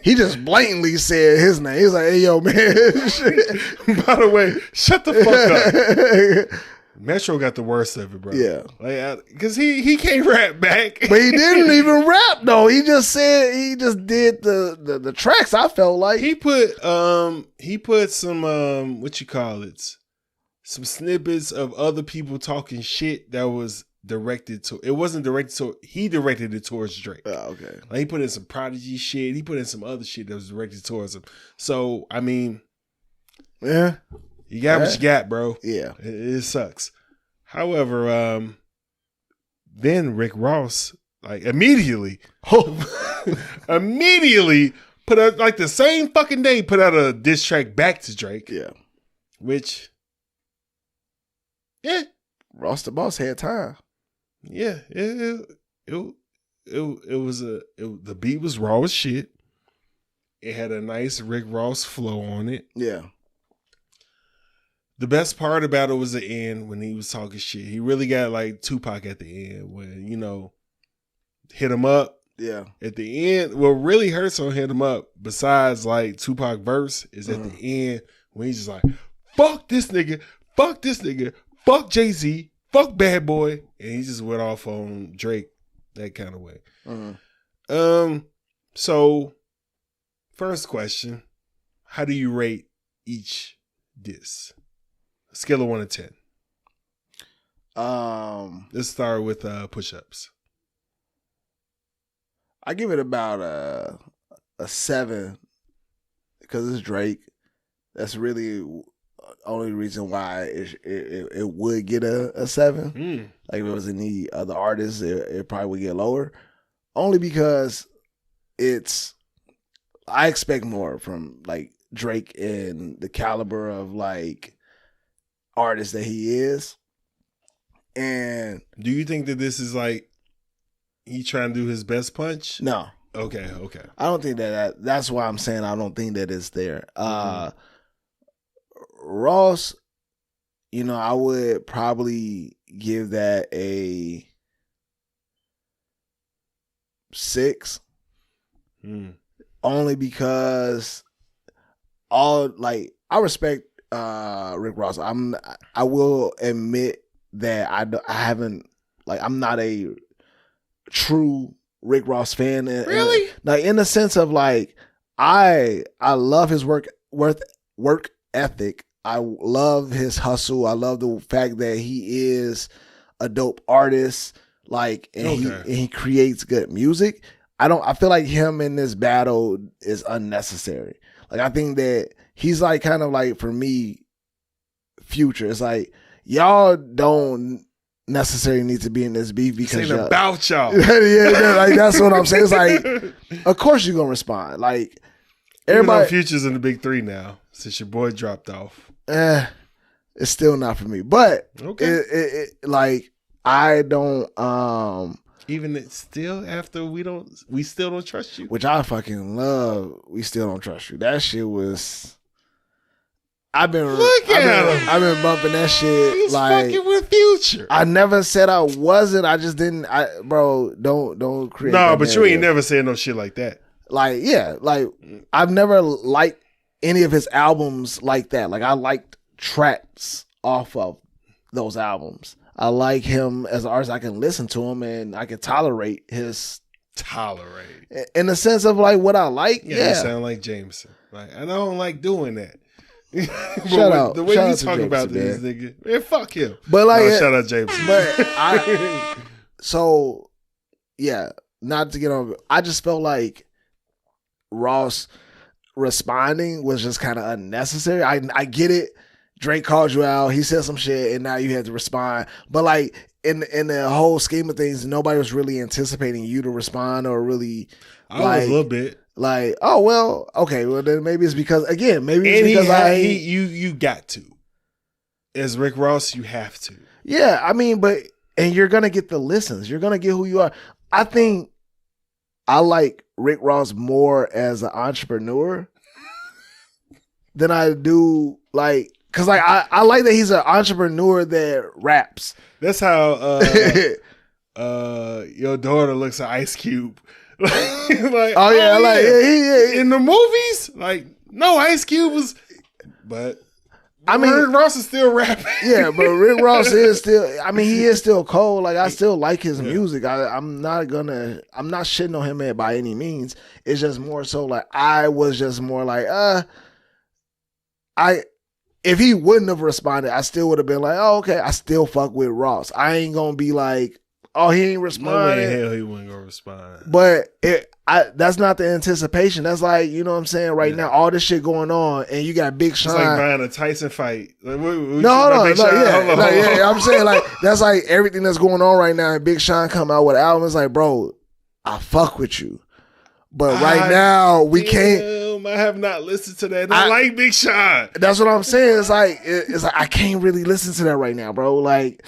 He just blatantly said his name. He's like, "Hey, yo, man." By the way, shut the fuck up. Metro got the worst of it, bro. Yeah. Like, because he can't rap back. But he didn't even rap though. He just said he just did the tracks. I felt like he put some what you call it, some snippets of other people talking shit that was directed to. It wasn't directed to. He directed it towards Drake. Oh, okay. Like he put in some Prodigy shit. He put in some other shit that was directed towards him. So I mean, yeah, you got what you got, bro. Yeah, it sucks. However, then Rick Ross like immediately put out like the same fucking day put out a diss track back to Drake. Yeah, which yeah, Ross the Boss had time. Yeah, it was the beat was raw as shit. It had a nice Rick Ross flow on it. Yeah. The best part about it was the end when he was talking shit. He really got like Tupac at the end when, hit him up. Yeah. At the end, what really hurts on Hit Him Up, besides like Tupac verse, is at the end when he's just like, fuck this nigga, fuck Jay-Z, fuck Bad Boy. And he just went off on Drake that kind of way. So first question, how do you rate each diss? Scale of 1 to 10. Let's start with push-ups. I give it about a 7 because it's Drake. That's really the only reason why it would get a 7. Like if it was any other artist, it probably would get lower. Only because I expect more from like Drake and the caliber of like artist that he is. And do you think that this is like he trying to do his best punch? No. Okay. I don't think that's why I'm saying I don't think that it's there. Ross, I would probably give that a 6. Only because I respect Rick Ross. I will admit that I'm not a true Rick Ross fan. Really? Like in the sense of like I love his work ethic. I love his hustle. I love the fact that he is a dope artist. Like and he creates good music. I feel like him in this battle is unnecessary. Like I think that he's like kind of like for me, Future. It's like y'all don't necessarily need to be in this beef because it's about y'all. yeah, like that's what I'm saying. It's like, of course you're gonna respond. Like everybody, Future's in the big 3 now since your boy dropped off. It's still not for me. But it like I don't. Even it's still after we still don't trust you. Which I fucking love. We still don't trust you. That shit was. I've been bumping that shit. He's like fucking with Future. I never said I wasn't. I just didn't. Don't create. No, but you ain't never said no shit like that. Like yeah, like I've never liked any of his albums like that. Like I liked tracks off of those albums. I like him as an artist. I can listen to him and I can tolerate his in the sense of like what I like. Yeah, you sound like Jameson. Like I don't like doing that. Shut up. The way shout you talk Jameson, about these niggas, man, fuck him. But like, shout out Jameson. But so yeah, not to get on. I just felt like Ross responding was just kind of unnecessary. I get it. Drake called you out. He said some shit, and now you had to respond. But like in the whole scheme of things, nobody was really anticipating you to respond or really. I was a little bit like, oh well, okay. Well then maybe it's because you got to. As Rick Ross, you have to. Yeah, I mean, and you're gonna get the listens. You're gonna get who you are. I think I like Rick Ross more as an entrepreneur than I do like. Cause like I like that he's an entrepreneur that raps. That's how your daughter looks at Ice Cube. Like, Oh yeah, like yeah. in the movies, like no, Ice Cube was, but I mean, Rick Ross is still rapping. Yeah, but Rick Ross is still. I mean, he is still cold. Like I still like his music. I'm not shitting on him by any means. It's just more so like I was just more like if he wouldn't have responded, I still would have been like, oh okay, I still fuck with Ross. I ain't gonna be like, oh he ain't responding. No way in hell he wasn't gonna respond. But that's not the anticipation. That's like, you know what I'm saying, right now, all this shit going on, and you got Big Sean. It's like buying a Tyson fight. Like, I'm saying like that's like everything that's going on right now, and Big Sean come out with an album. It's like, bro, I fuck with you, but right now we can't. I have not listened to that. I like Big Sean. That's what I'm saying. It's like I can't really listen to that right now, bro. Like.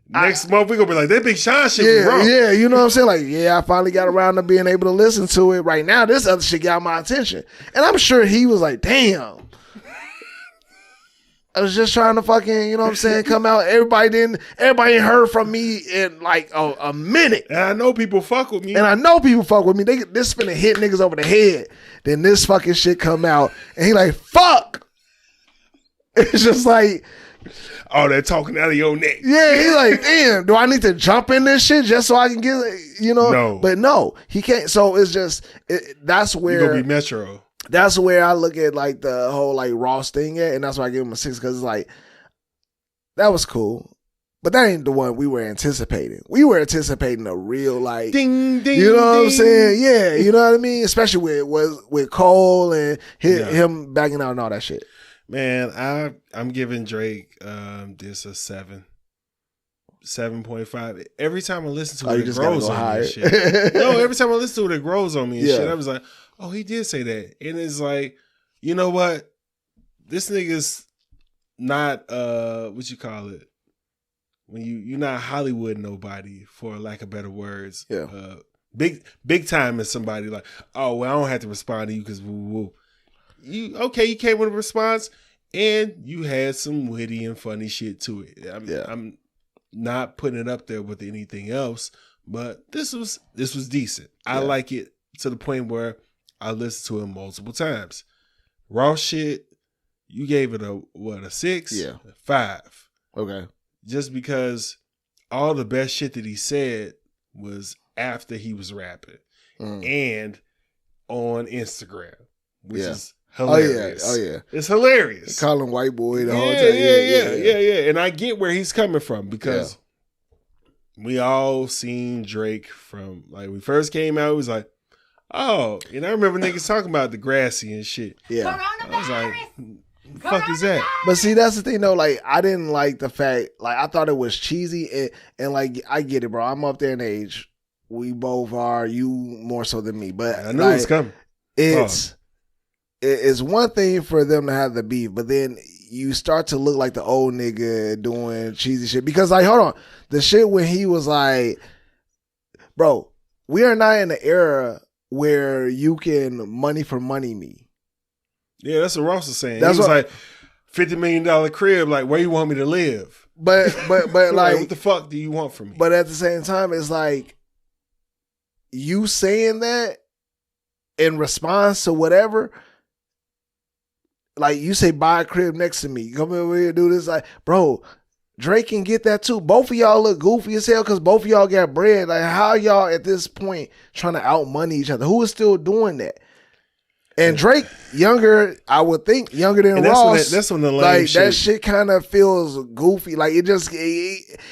Next month we gonna be like that Big Sean shit was wrong. Yeah, you know what I'm saying? Like, yeah, I finally got around to being able to listen to it. Right now, this other shit got my attention. And I'm sure he was like, damn. I was just trying to fucking, you know what I'm saying, come out. Everybody ain't heard from me in like a minute. And I know people fuck with me. They this finna hit niggas over the head. Then this fucking shit come out. And he like, fuck. It's just like, oh, they're talking out of your neck. Yeah, he's like, damn, do I need to jump in this shit just so I can get, you know? No. But no, he can't. So it's just, that's where. You're going to be Metro. That's where I look at like the whole like Ross thing at. And that's why I give him a 6 because it's like, that was cool. But that ain't the one we were anticipating. We were anticipating a real like, ding, ding, you know what ding. I'm saying? Yeah, you know what I mean? Especially with Cole and him backing out and all that shit. Man, I'm giving Drake this a 7.5. Every time I listen to it, it grows on me and shit. No, every time I listen to it, it grows on me and shit. I was like, oh, he did say that. And it's like, you know what? This nigga's not what you call it? When you're not Hollywood nobody, for lack of better words. Yeah. Big time is somebody like, oh well, I don't have to respond to you because woo. You came with a response and you had some witty and funny shit to it. I'm not putting it up there with anything else, but this was decent. I like it to the point where I listened to it multiple times. Raw shit, you gave it a 6? Yeah. 5. Okay. Just because all the best shit that he said was after he was rapping and on Instagram, which is hilarious. Oh yeah. It's hilarious. They call him white boy the whole time. Yeah. And I get where he's coming from because we all seen Drake from like when we first came out, it was like, oh, and I remember niggas talking about the grassy and shit. Yeah. I was like, the fuck is that? But see, that's the thing though. Like, I didn't like the fact, like, I thought it was cheesy and like, I get it, bro. I'm up there in age. We both are. You more so than me, but I knew it was coming. It's one thing for them to have the beef, but then you start to look like the old nigga doing cheesy shit. Because, like, hold on. The shit when he was like, bro, we are not in the era where you can money for money me. Yeah, that's what Ross was saying. He was like, $50 million crib, like, where you want me to live? But like, what the fuck do you want from me? But at the same time, it's like, you saying that in response to whatever, like you say, buy a crib next to me. Come over here and do this. Like, bro, Drake can get that too. Both of y'all look goofy as hell because both of y'all got bread. Like, how y'all at this point trying to out money each other? Who is still doing that? And Drake, younger, I would think, younger than Ross. That's when the lame shit. That shit kind of feels goofy. Like, it just.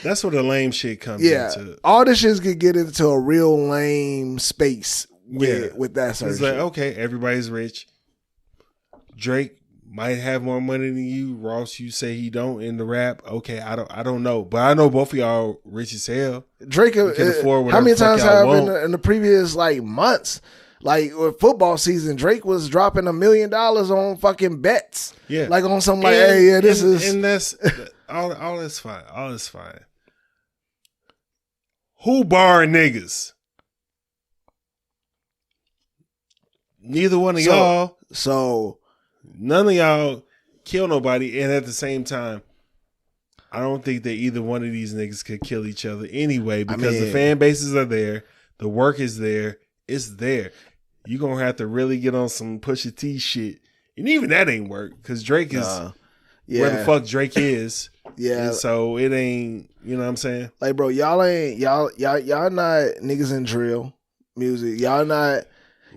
That's where the lame shit comes into. All this shit could get into a real lame space with that sort of shit. It's like, shit. okay, everybody's rich. Drake might have more money than you. Ross, you say he don't in the rap. Okay, I don't know. But I know both of y'all rich as hell. Drake can afford how many times have in the previous like months? Like with football season, Drake was dropping $1 million on fucking bets. Yeah. Like on something like, hey, yeah, this is. And that's all that's fine. All is fine. Who barring niggas? Neither one of y'all. So none of y'all kill nobody. And at the same time, I don't think that either one of these niggas could kill each other anyway because the fan bases are there. The work is there. It's there. You gonna have to really get on some Pusha T shit, and even that ain't work because Drake is where the fuck Drake is. Yeah. And so it ain't. You know what I'm saying? Like, bro, y'all not niggas in drill music. Y'all not.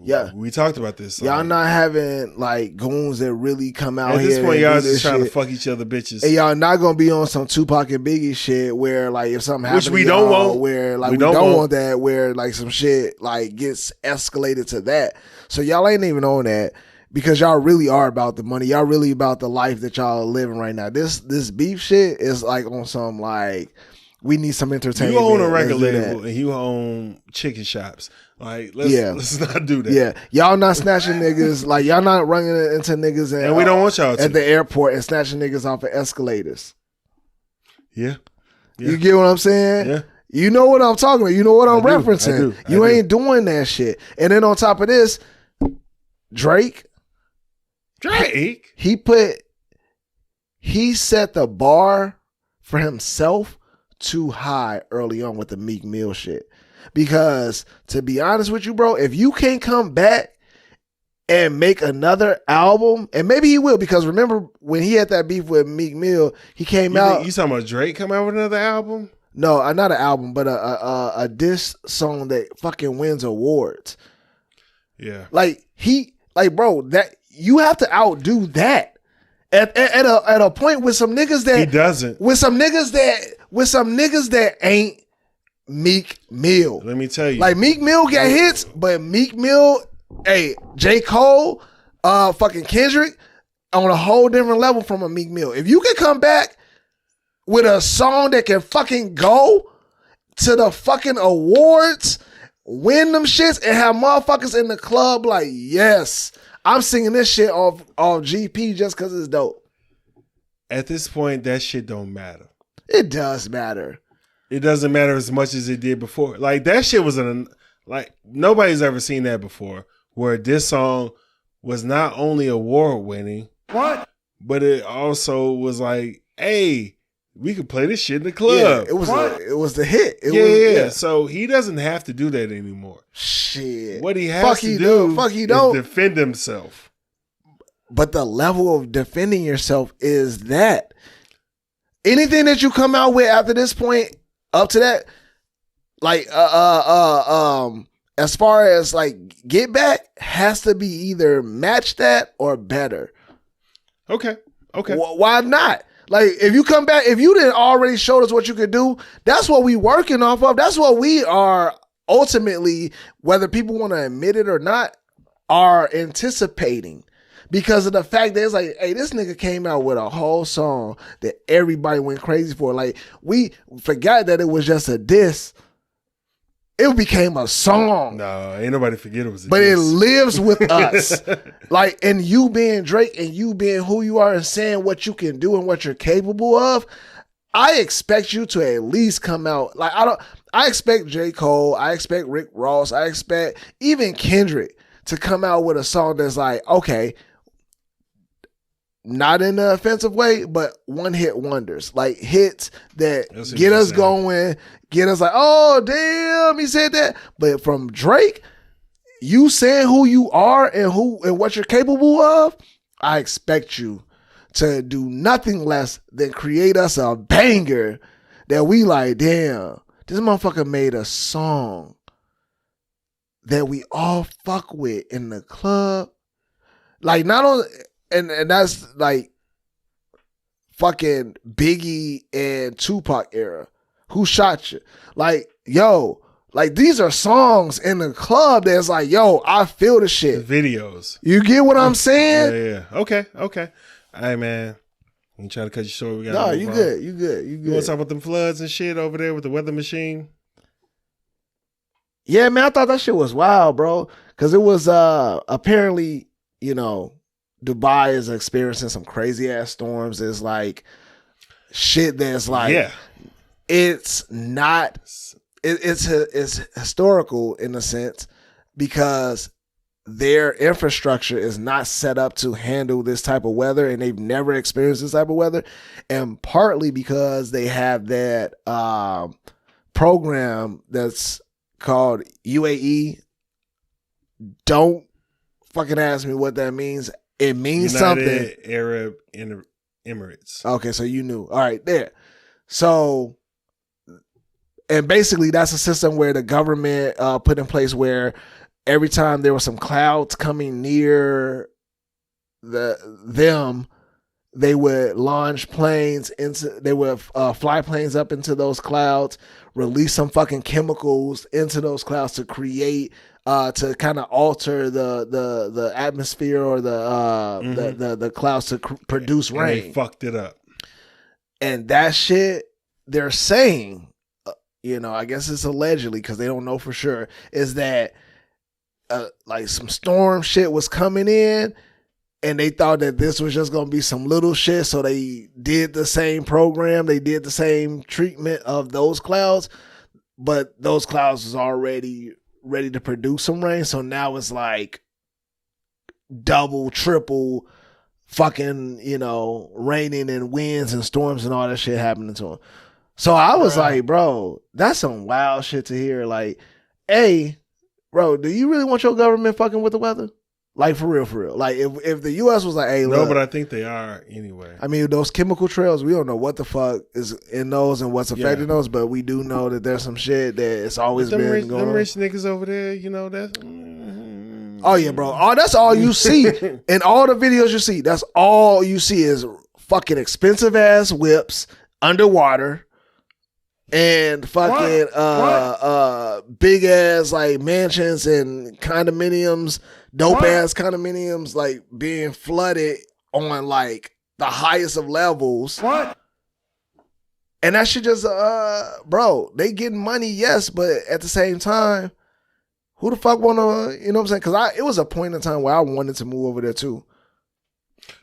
Yeah, we talked about this. Y'all not having like goons that really come out at here. At this point, y'all just trying shit. to fuck each other bitches. And y'all not gonna be on some Tupac and Biggie shit where like if something happens, which we don't want, where like we don't want that, where like some shit like gets escalated to that. So y'all ain't even on that because y'all really are about the money. Y'all really about the life that y'all are living right now. This beef shit is like on some like we need some entertainment. You own a record label and you own chicken shops. Like, let's not do that. Yeah, y'all not snatching niggas. Like, y'all not running into niggas and we don't want y'all at the airport and snatching niggas off of escalators. Yeah. You get what I'm saying? Yeah. You know what I'm talking about. You know what I'm referencing. You ain't doing that shit. And then on top of this, Drake, he set the bar for himself too high early on with the Meek Mill shit. Because to be honest with you, bro, if you can't come back and make another album, and maybe he will, because remember when he had that beef with Meek Mill, he came out. You talking about Drake come out with another album? No, not an album, but a diss song that fucking wins awards. Yeah, bro, that you have to outdo that at a point with some niggas that he doesn't. With some niggas that ain't Meek Mill. Let me tell you. Like Meek Mill got hits, but Meek Mill, J. Cole, fucking Kendrick on a whole different level from a Meek Mill. If you can come back with a song that can fucking go to the fucking awards, win them shits, and have motherfuckers in the club like, yes, I'm singing this shit off GP just because it's dope. At this point, that shit don't matter. It does matter. It doesn't matter as much as it did before. Like, that shit was nobody's ever seen that before, where this song was not only award winning, but it also was like, hey, we could play this shit in the club. Yeah, it was the hit. Yeah. So he doesn't have to do that anymore. Shit. What he has to do is defend himself. But the level of defending yourself is that anything that you come out with after this point, up to that, like as far as like Get Back, has to be either match that or better. Okay. Why not? Like if you come back, if you didn't already showed us what you could do, that's what we working off of. That's what we are ultimately, whether people want to admit it or not, are anticipating. Because of the fact that it's like, hey, this nigga came out with a whole song that everybody went crazy for. Like, we forgot that it was just a diss. It became a song. No, ain't nobody forget it was a diss. But it lives with us. Like, and you being Drake and you being who you are and saying what you can do and what you're capable of, I expect you to at least come out. Like, I expect J. Cole, I expect Rick Ross, I expect even Kendrick to come out with a song that's like, okay, not in an offensive way, but one-hit wonders. Like hits that get us going, get us like, oh, damn, he said that. But from Drake, you saying who you are and what you're capable of, I expect you to do nothing less than create us a banger that we like, damn, this motherfucker made a song that we all fuck with in the club. Like, not only... And that's like fucking Biggie and Tupac era. Who Shot You? Like, yo, like these are songs in the club that's like, yo, I feel the shit. The videos. You get what I'm saying? Yeah. Okay. All right, man. You trying to cut you short? We got no, you good. You want to talk about them floods and shit over there with the weather machine? Yeah, man, I thought that shit was wild, bro. Because it was apparently, Dubai is experiencing some crazy ass storms. It's like shit that's like, it's not, it's historical in a sense because their infrastructure is not set up to handle this type of weather and they've never experienced this type of weather. And partly because they have that program that's called UAE Don't fucking ask me what that means. It means something. United Arab Emirates. Okay, so you knew. All right, there. So, and basically that's a system where the government put in place where every time there was some clouds coming near them, they would launch planes they would fly planes up into those clouds, release some fucking chemicals into those clouds to create to kind of alter the atmosphere or the clouds to produce rain. And they fucked it up. And that shit, they're saying, I guess it's allegedly because they don't know for sure, is that like some storm shit was coming in and they thought that this was just going to be some little shit. So they did the same program. They did the same treatment of those clouds, but those clouds was already ready to produce some rain. So now it's like double, triple fucking, raining and winds and storms and all that shit happening to them. So I was like, bro, that's some wild shit to hear. Like, hey, bro, do you really want your government fucking with the weather? Like, for real. Like, if the U.S. was like, hey, look. No, but I think they are anyway. I mean, those chemical trails, we don't know what the fuck is in those and what's affecting those, but we do know that there's some shit that it's always been going on. Them rich niggas over there, that's... Oh, yeah, bro. Oh, that's all you see. In all the videos you see, that's all you see is fucking expensive-ass whips underwater and fucking big-ass, like, mansions and condominiums, dope-ass condominiums, like, being flooded on, like, the highest of levels. What? And that shit just, bro, they getting money, yes, but at the same time, who the fuck wanna, you know what I'm saying? Because it was a point in time where I wanted to move over there too.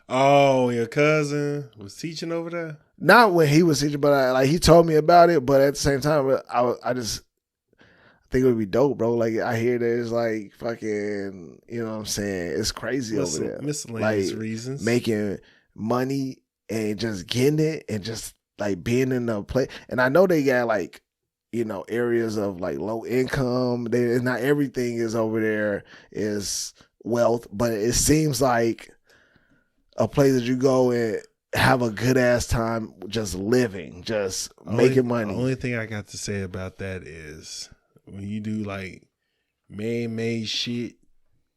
Oh, your cousin was teaching over there? Not when he was teaching, but he told me about it. But at the same time, I think it would be dope, bro. Like, I hear there's like fucking, you know what I'm saying? It's crazy over there. Miscellaneous like, reasons. Making money and just getting it and just like being in the place. And I know they got like, areas of like low income. Not everything is over there is wealth, but it seems like a place that you go and have a good ass time just living, just making money. The only thing I got to say about that is when you do like man-made shit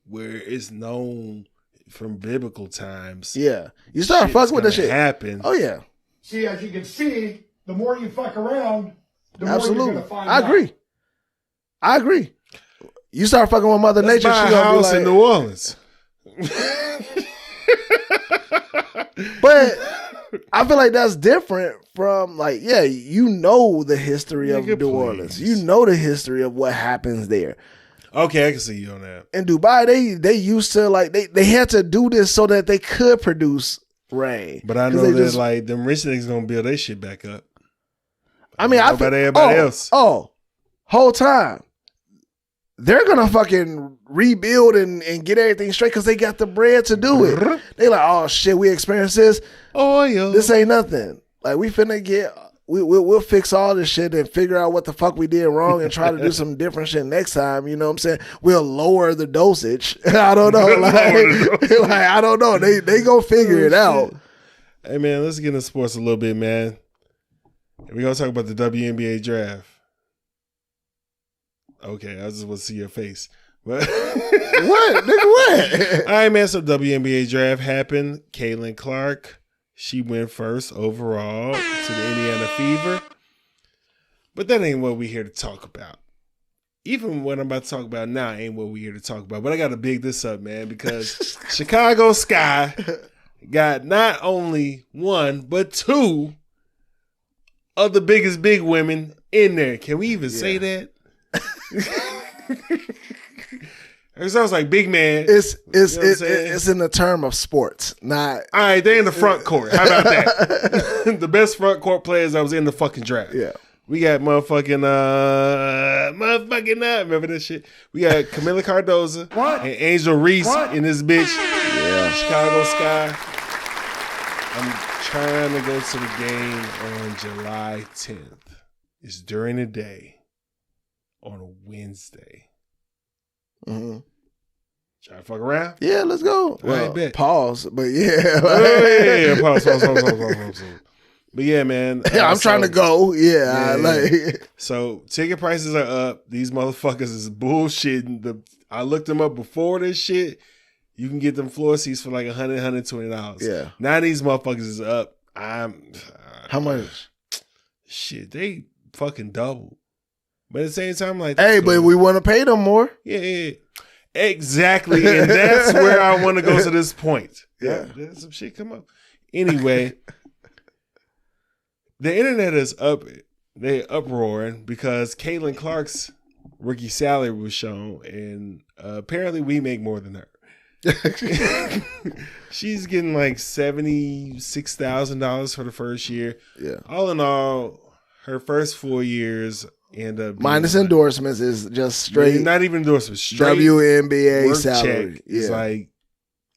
where it's known from biblical times. Yeah. You start fucking with that shit. Happen. Oh yeah. See, as you can see, the more you fuck around, the Absolutely. more you're gonna find out. I agree. You start fucking with Mother Nature, buy she a gonna house be like, in New Orleans. But I feel like that's different from like, the history of New Orleans. You know the history of what happens there. Okay, I can see you on that. In Dubai, they used to like they had to do this so that they could produce rain. But I know that like them rich niggas gonna build their shit back up. I mean, everybody else. Whole time. They're gonna fucking rebuild and get everything straight because they got the bread to do it. They like, oh shit, we experienced this. Oh yeah, this ain't nothing. Like we finna we'll fix all this shit and figure out what the fuck we did wrong and try to do some different shit next time. You know what I'm saying? We'll lower the dosage. I don't know. Like I don't know. They go figure it out. Hey man, let's get into sports a little bit, man. We're gonna talk about the WNBA draft. Okay, I just want to see your face. What? What? Nigga, what? All right, man. So WNBA draft happened. Caitlin Clark, she went first overall to the Indiana Fever. But that ain't what we're here to talk about. Even what I'm about to talk about now ain't what we're here to talk about. But I got to big this up, man, because Chicago Sky got not only one, but two of the biggest big women in there. Can we even say that? It sounds like big man. It's in the term of sports, not. All right, they're in the front court. How about that? The best front court players that was in the fucking draft. Yeah, we got motherfucking remember this shit? We got Camila Cardoza and Angel Reese in this bitch. Yeah, Chicago Sky. I'm trying to go to the game on July 10th. It's during the day on a Wednesday. Mm-hmm. Try to fuck around? Yeah, let's go. Well, bet. Pause, but yeah. Oh, yeah. Pause. But yeah, man. I'm trying to go. Yeah. Like, so ticket prices are up. These motherfuckers is bullshitting. I looked them up before this shit. You can get them floor seats for like $100, $120. Yeah. Now these motherfuckers is up. how much? Shit, they fucking double. But at the same time, like, Hey, but we want to pay them more. Yeah. Exactly. And that's where I want to go to this point. Yeah. There's some shit come up. Anyway, the internet is up. They uproaring because Caitlin Clark's rookie salary was shown, and apparently we make more than her. She's getting like $76,000 for the first year. Yeah. All in all, her first 4 years end up minus endorsements is just straight. Not even endorsements. Straight WNBA work salary. check is like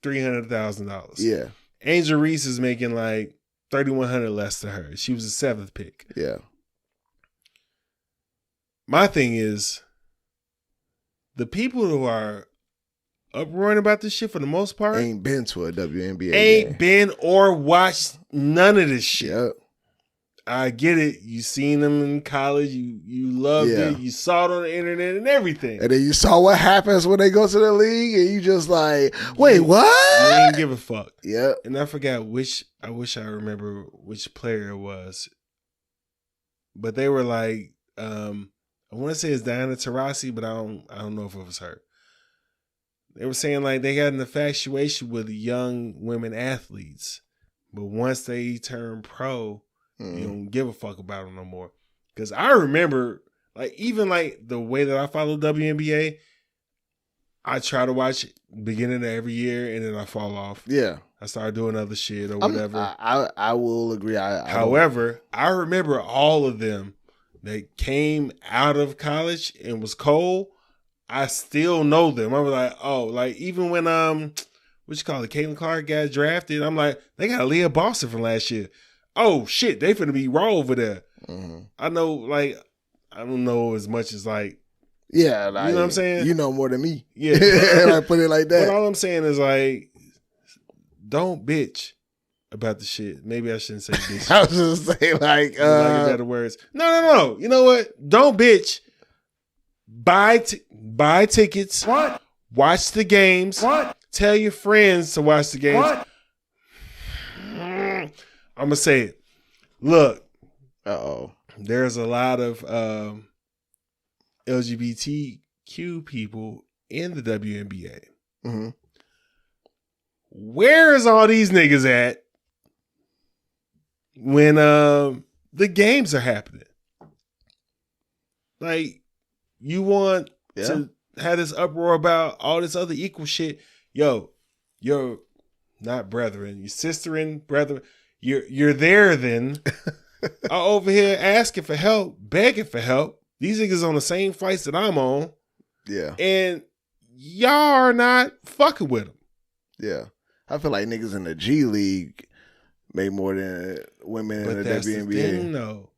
$300,000. Yeah. Angel Reese is making like $3,100 less than her. She was a 7th pick. Yeah. My thing is, the people who are uproaring about this shit for the most part ain't been to a WNBA ain't game. been or watched none of this shit. Yep. I get it. You seen them in college. You loved it. You saw it on the internet and everything. And then you saw what happens when they go to the league, and you just like, wait, what? You didn't give a fuck. Yeah. And I forgot which. I wish I remember which player it was. But they were like, I want to say it's Diana Taurasi, but I don't know if it was her. They were saying like they got an infatuation with young women athletes, but once they turn pro, you don't give a fuck about them no more. Because I remember, like, even like the way that I follow WNBA, I try to watch it beginning of every year and then I fall off. Yeah. I start doing other shit or whatever. I will agree. However, I remember all of them that came out of college and was cold. I still know them. I was like, oh, like even when what you call it, Caitlin Clark got drafted, I'm like, they got Leah Boston from last year. Oh shit, they finna be raw over there. Mm-hmm. I know, like, I don't know as much as like, yeah, like, you know what I'm saying? You know more than me. Yeah, I put it like that. But all I'm saying is like, don't bitch about the shit. Maybe I shouldn't say bitch. I was just saying like better words. No. You know what? Don't bitch. Buy tickets. What? Watch the games. What? Tell your friends to watch the games. What? I'm gonna say it. Look. There's a lot of LGBTQ people in the WNBA. Mm-hmm. Where is all these niggas at when the games are happening? Like, you want to have this uproar about all this other equal shit. Yo, you're not brethren, you're sister and brethren. You're there then. Over here asking for help, begging for help. These niggas on the same flights that I'm on. Yeah. And y'all are not fucking with them. Yeah. I feel like niggas in the G League make more than women in the WNBA. The thing, though.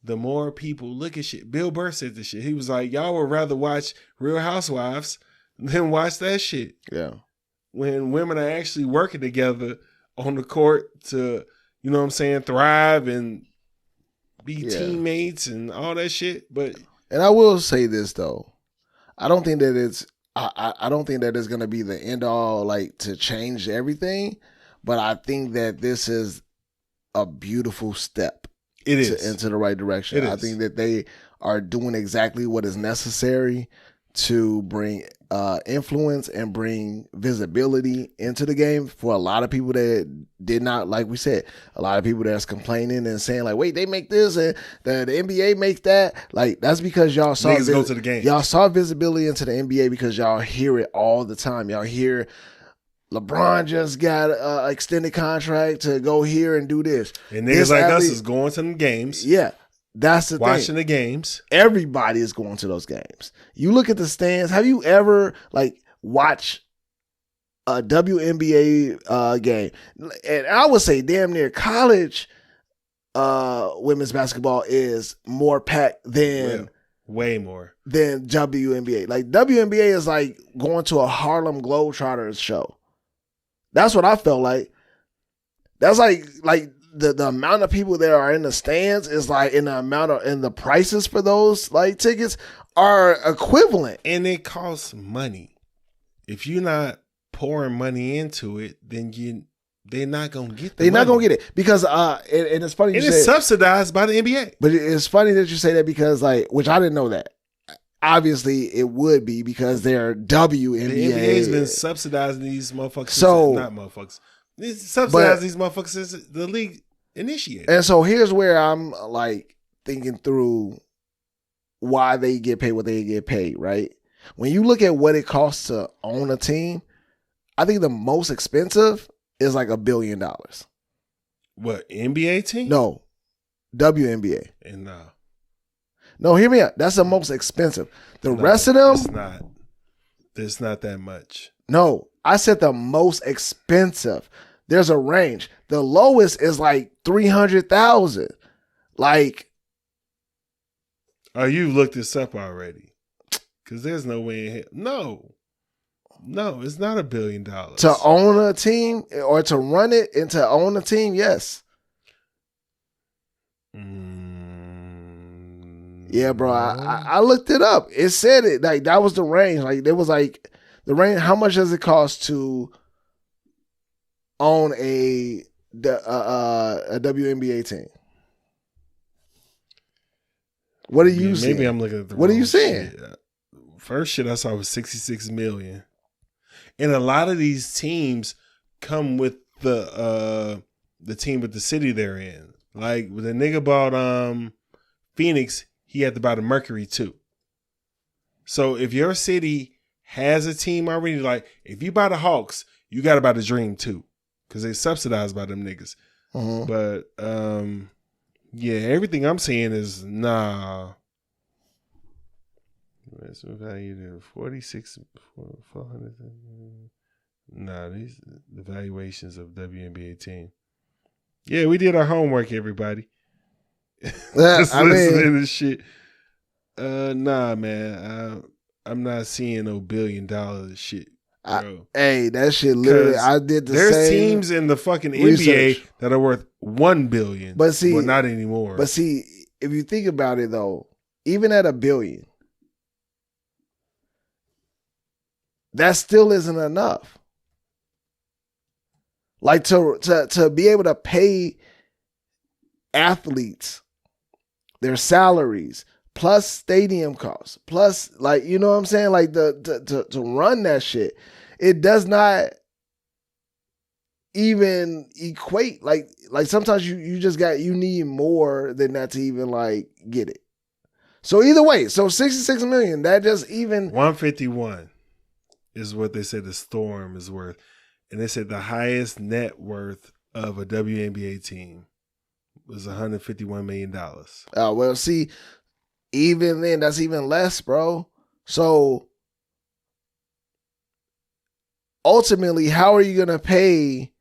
The more people look at shit. Bill Burr said this shit. He was like, y'all would rather watch Real Housewives than watch that shit. Yeah. When women are actually working together on the court to, you know what I'm saying, thrive and be teammates and all that shit. And I will say this though. I don't think that it's going to be the end all, like, to change everything, but I think that this is a beautiful step. It is into the right direction. I think that they are doing exactly what is necessary to bring influence and bring visibility into the game for a lot of people that did not, like we said, a lot of people that's complaining and saying like, wait, they make this and the NBA makes that. Like, that's because y'all saw go to the game. Y'all saw visibility into the NBA because y'all hear it all the time. Y'all hear LeBron just got an extended contract to go here and do this. And niggas like us is going to them games. Yeah. That's the thing. Watching the games. Everybody is going to those games. You look at the stands. Have you ever watch a WNBA game? And I would say damn near college women's basketball is more packed than Way more than WNBA. Like WNBA is like going to a Harlem Globetrotters show. That's what I felt like. That's like the amount of people that are in the stands is like in the prices for those like tickets are equivalent. and it costs money. If you're not pouring money into it, then they're not gonna get. They're not gonna get it because and it's funny. And you it's say, subsidized by the NBA. but it's funny that you say that because like, which I didn't know that. Obviously, it would be because they're WNBA. The NBA's been subsidizing these motherfuckers. So- not motherfuckers. These subsidizing these motherfuckers since the league initiated. And so here's where I'm like thinking through why they get paid what they get paid, right? When you look at what it costs to own a team, I think the most expensive is like $1 billion. What, NBA team? No, WNBA. And No, hear me out. That's the most expensive. The no, rest of them, it's not that much. no. I said the most expensive. There's a range. The lowest is like 300,000. Like, Oh, you've looked this up already. Because there's no way in hell. No, it's not $1 billion. to own a team or to run it and to own a team, yes. Yeah, bro. I looked it up. It said it like that was the range. Like there was like the range. How much does it cost to own a WNBA team? What are you saying? Maybe I'm looking at the What are wrong you saying? shit. First shit I saw was 66 million. And a lot of these teams come with the team with the city they're in. Like when the nigga bought Phoenix, he had to buy the Mercury too. So if your city has a team already, like if you buy the Hawks, you got to buy the Dream too, because they subsidized by them niggas. Mhm. But yeah, everything I'm seeing is nah. That's value there 46 400. Nah, these the valuations of WNBA team. Yeah, we did our homework, everybody. Just I listening mean, to this shit. Nah, man. I'm not seeing no $1 billion shit, bro. hey, that shit literally. 'Cause I did the There's same. teams in the fucking research. NBA that are worth $1 billion, But see- well, not anymore. But see, if you think about it though, even at $1 billion, that still isn't enough. Like to be able to pay athletes their salaries plus stadium costs plus like you know what I'm saying, like to run that shit, it does not even equate. Like sometimes you just you need more than that to even like get it. So either way, so 66 million, that just even 151 is what they said the Storm is worth. And they said the highest net worth of a WNBA team was $151 million. well, see, even then, that's even less, bro. So ultimately, how are you gonna pay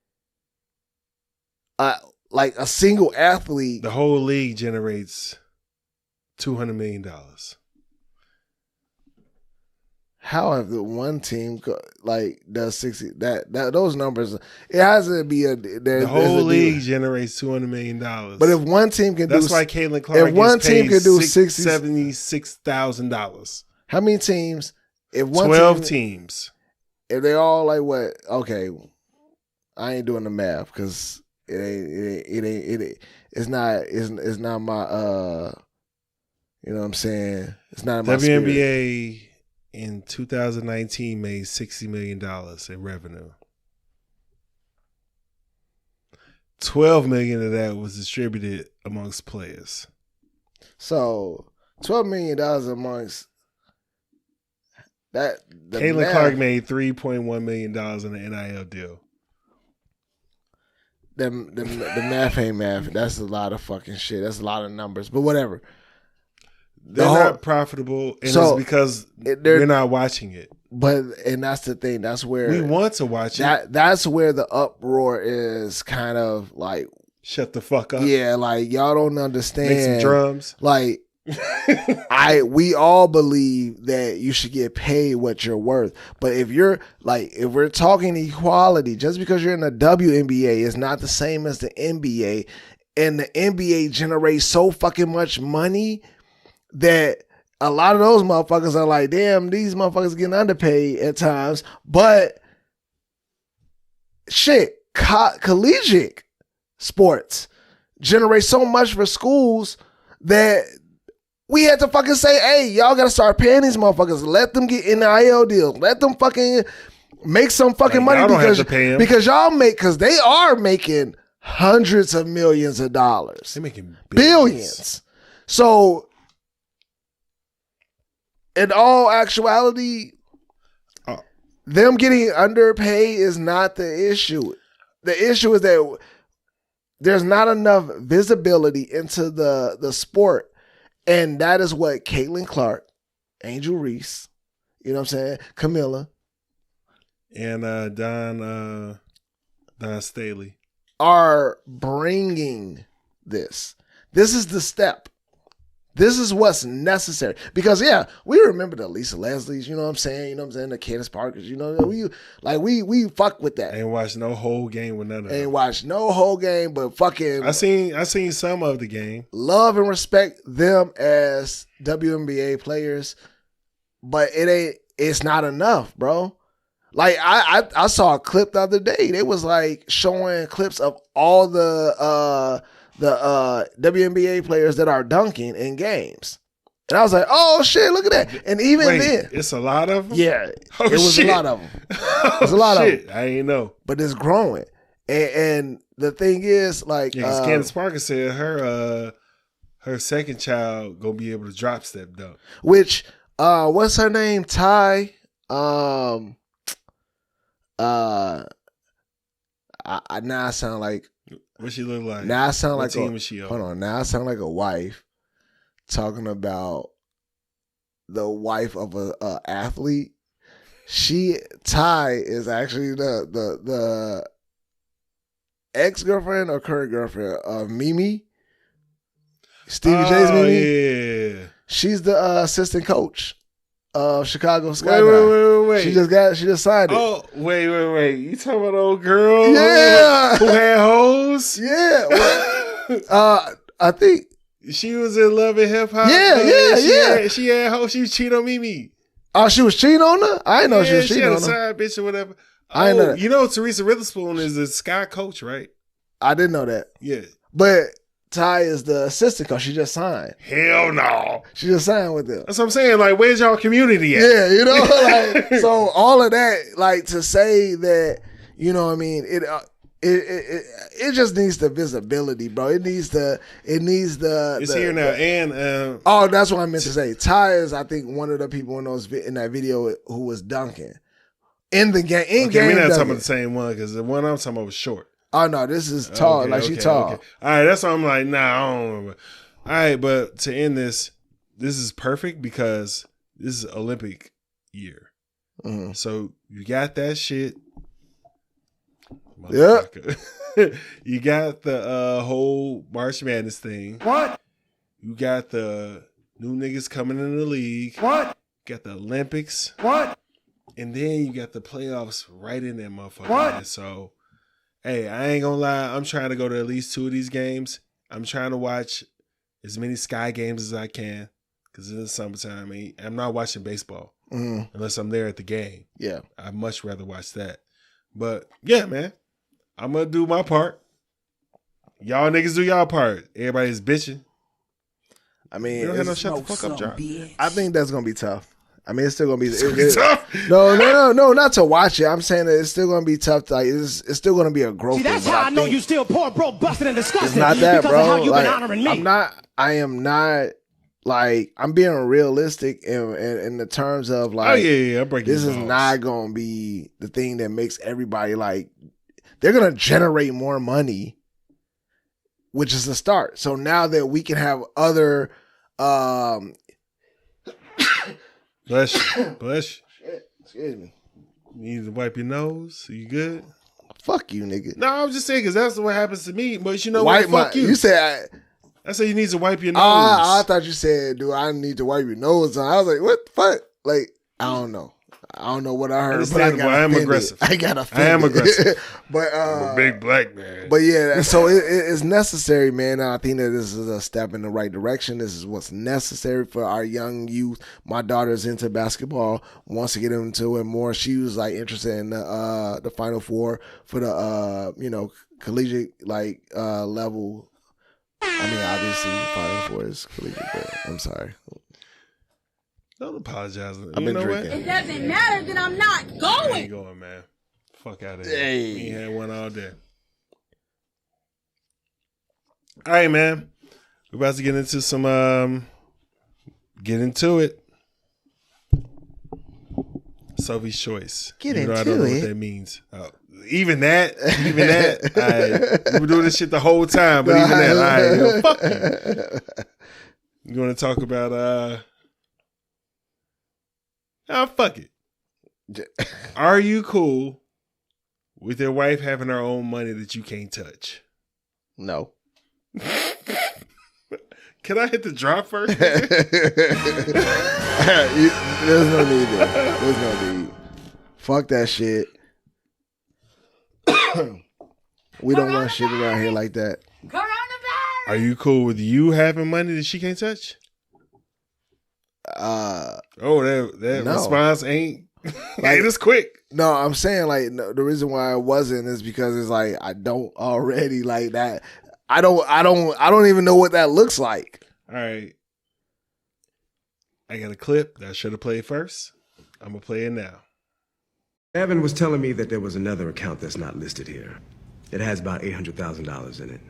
like a single athlete? The whole league generates $200 million. How have the one team like does 60 that those numbers? It has to be The whole league generates $200 million. But if one team can that's do, why Caitlin Clark if one gets paid team can do 60, $76,000. how many teams? If one 12 team, teams. if they all like what? Okay, I ain't doing the math because it's not my you know what I'm saying, it's not in my spirit. WNBA in 2019 made $60 million in revenue. 12 million of that was distributed amongst players. So $12 million amongst that. Caitlin Clark made $3.1 million in the NIL deal. The math ain't math. That's a lot of fucking shit. That's a lot of numbers. But whatever. They're not profitable, and so it's because we're not watching it. And that's the thing. That's where We want to watch it. That's where the uproar is kind of like, Shut the fuck up. yeah, like y'all don't understand. Make some drums. Like We all believe that you should get paid what you're worth. But if we're talking equality, just because you're in the WNBA is not the same as the NBA. And the NBA generates so fucking much money that a lot of those motherfuckers are like, damn, these motherfuckers getting underpaid at times. But shit, collegiate sports generate so much for schools that we had to fucking say, hey, y'all gotta start paying these motherfuckers. Let them get NIL deals. Let them fucking make some fucking money because y'all because they are making hundreds of millions of dollars. They're making billions. So in all actuality, them getting underpaid is not the issue. The issue is that there's not enough visibility into the sport. And that is what Caitlin Clark, Angel Reese, you know what I'm saying, Camilla, and Don Staley are bringing this. This is the step. This is what's necessary. Because we remember the Lisa Leslie's, you know what I'm saying? You know what I'm saying? The Candace Parkers, you know, we fuck with that. Ain't watched no whole game with none of them. Ain't watched no whole game, but fucking I seen some of the game. Love and respect them as WNBA players, but it's not enough, bro. Like I saw a clip the other day. They was like showing clips of all the WNBA players that are dunking in games. And I was like, oh shit, look at that. And even then. It's a lot of them? Yeah. It was a lot of them. It was a lot of them. I ain't know. But it's growing. And the thing is, like. Yeah, Candace Parker said her second child gonna be able to drop step dunk. Which, what's her name? Ty. Now I sound like. What she look like? Now I sound like hold on. Now I sound like a wife talking about the wife of a athlete. Ty is actually the ex-girlfriend or current girlfriend of Mimi. Stevie J's Mimi. Yeah. She's the assistant coach of Chicago Skyline. Wait. She just signed it. Oh, wait. You talking about old girl? Yeah. Who had hoes? Yeah. Well, I think she was in Love and Hip Hop. Yeah. She had hoes. She was cheating on Mimi. Oh, she was cheating on her? I didn't know she was cheating on her. She had a side bitch or whatever. I know. You know Teresa Witherspoon is the Sky coach, right? I didn't know that. Yeah. But Ty is the assistant coach. She just signed. Hell no. She just signed with them. That's what I'm saying. Like, where's y'all community at? Yeah, you know, like, so all of that, like, to say that, you know what I mean, it just needs the visibility, bro. It needs the. It's here now, and that's what I meant to say. Ty is, I think, one of the people in that video who was dunking in the game. We're not talking about the same one because the one I'm talking about was short. Oh no, this is tall. She tall. Okay. All right, that's why I'm like, nah, I don't remember. All right, but to end this is perfect because this is Olympic year. Mm-hmm. So you got that shit. Yeah. You got the whole March Madness thing. What? You got the new niggas coming in the league. What? Got the Olympics. What? And then you got the playoffs right in that motherfucker. What? Man. So, hey, I ain't gonna lie. I'm trying to go to at least 2 of these games. I'm trying to watch as many Sky games as I can because it's the summertime. I'm not watching baseball unless I'm there at the game. Yeah. I'd much rather watch that. But, yeah, man. I'm going to do my part. Y'all niggas do y'all part. Everybody's bitching. I mean, you don't have no shut the fuck up job. I think that's going to be tough. I mean, it's still going to It's tough. No, not to watch it. I'm saying that it's still going to be tough. Like, it's still going to be a growth. See, that's how I know you still poor, broke, busted, and disgusted. It's not that, because bro. of how you've like, been honoring me. I am not, like, I'm being realistic in the terms of, like, I'm breaking this is not going to be the thing that makes everybody, like, they're going to generate more money, which is the start. So now that we can have other, Bless you. Shit, excuse me. You need to wipe your nose. You good? Fuck you, nigga. No, I'm just saying because that's what happens to me. But you know what? Fuck you. You said I said you need to wipe your nose. I thought you said, "Do I need to wipe your nose?" I was like, "What the fuck?" Like, I don't know. I don't know what I heard. But I am aggressive. I got offended. I am aggressive. But I'm a big black man. But yeah, so it's necessary, man. And I think that this is a step in the right direction. This is what's necessary for our young youth. My daughter's into basketball, wants to get into it more. She was like interested in the Final Four for the collegiate level. I mean, obviously, Final Four is collegiate, but I'm sorry. Don't apologize. I've been drinking. It doesn't matter that I'm not I going. ain't going, man. Fuck out of here. Hey. We ain't had one all day. All right, man. We're about to get into some, get into it. Sophie's choice. Get Even though into I don't know it. what that means. Even that. All right. We were doing this shit the whole time, but even that. All right, yo, fuck you. You want to talk about, fuck it. Are you cool with your wife having her own money that you can't touch? No. Can I hit the drop first? There's no need there. There's no need. Fuck that shit. We don't run shit around here like that. Coronavirus. Are you cool with you having money that she can't touch? That No. response ain't like this quick. No, I'm saying like no, the reason why I wasn't is because it's like I don't already like that. I don't even know what that looks like. All right. I got a clip that I should have played first. I'm gonna play it now. Evan was telling me that there was another account that's not listed here. It has about $800,000 in it.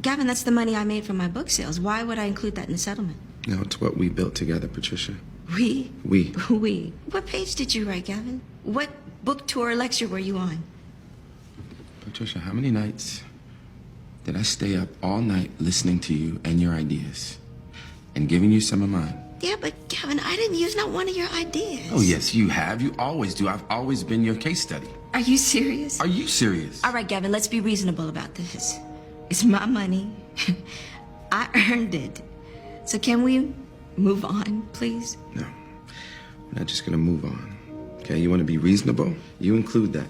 Gavin, that's the money I made from my book sales. Why would I include that in the settlement? No, it's what we built together, Patricia. We? We. We. What page did you write, Gavin? What book tour or lecture were you on? Patricia, how many nights did I stay up all night listening to you and your ideas and giving you some of mine? Yeah, but Gavin, I didn't use not one of your ideas. Oh, yes, you have. You always do. I've always been your case study. Are you serious? Are you serious? All right, Gavin, let's be reasonable about this. It's my money. I earned it. So can we move on, please? No, we're not just gonna move on. Okay, you want to be reasonable? You include that.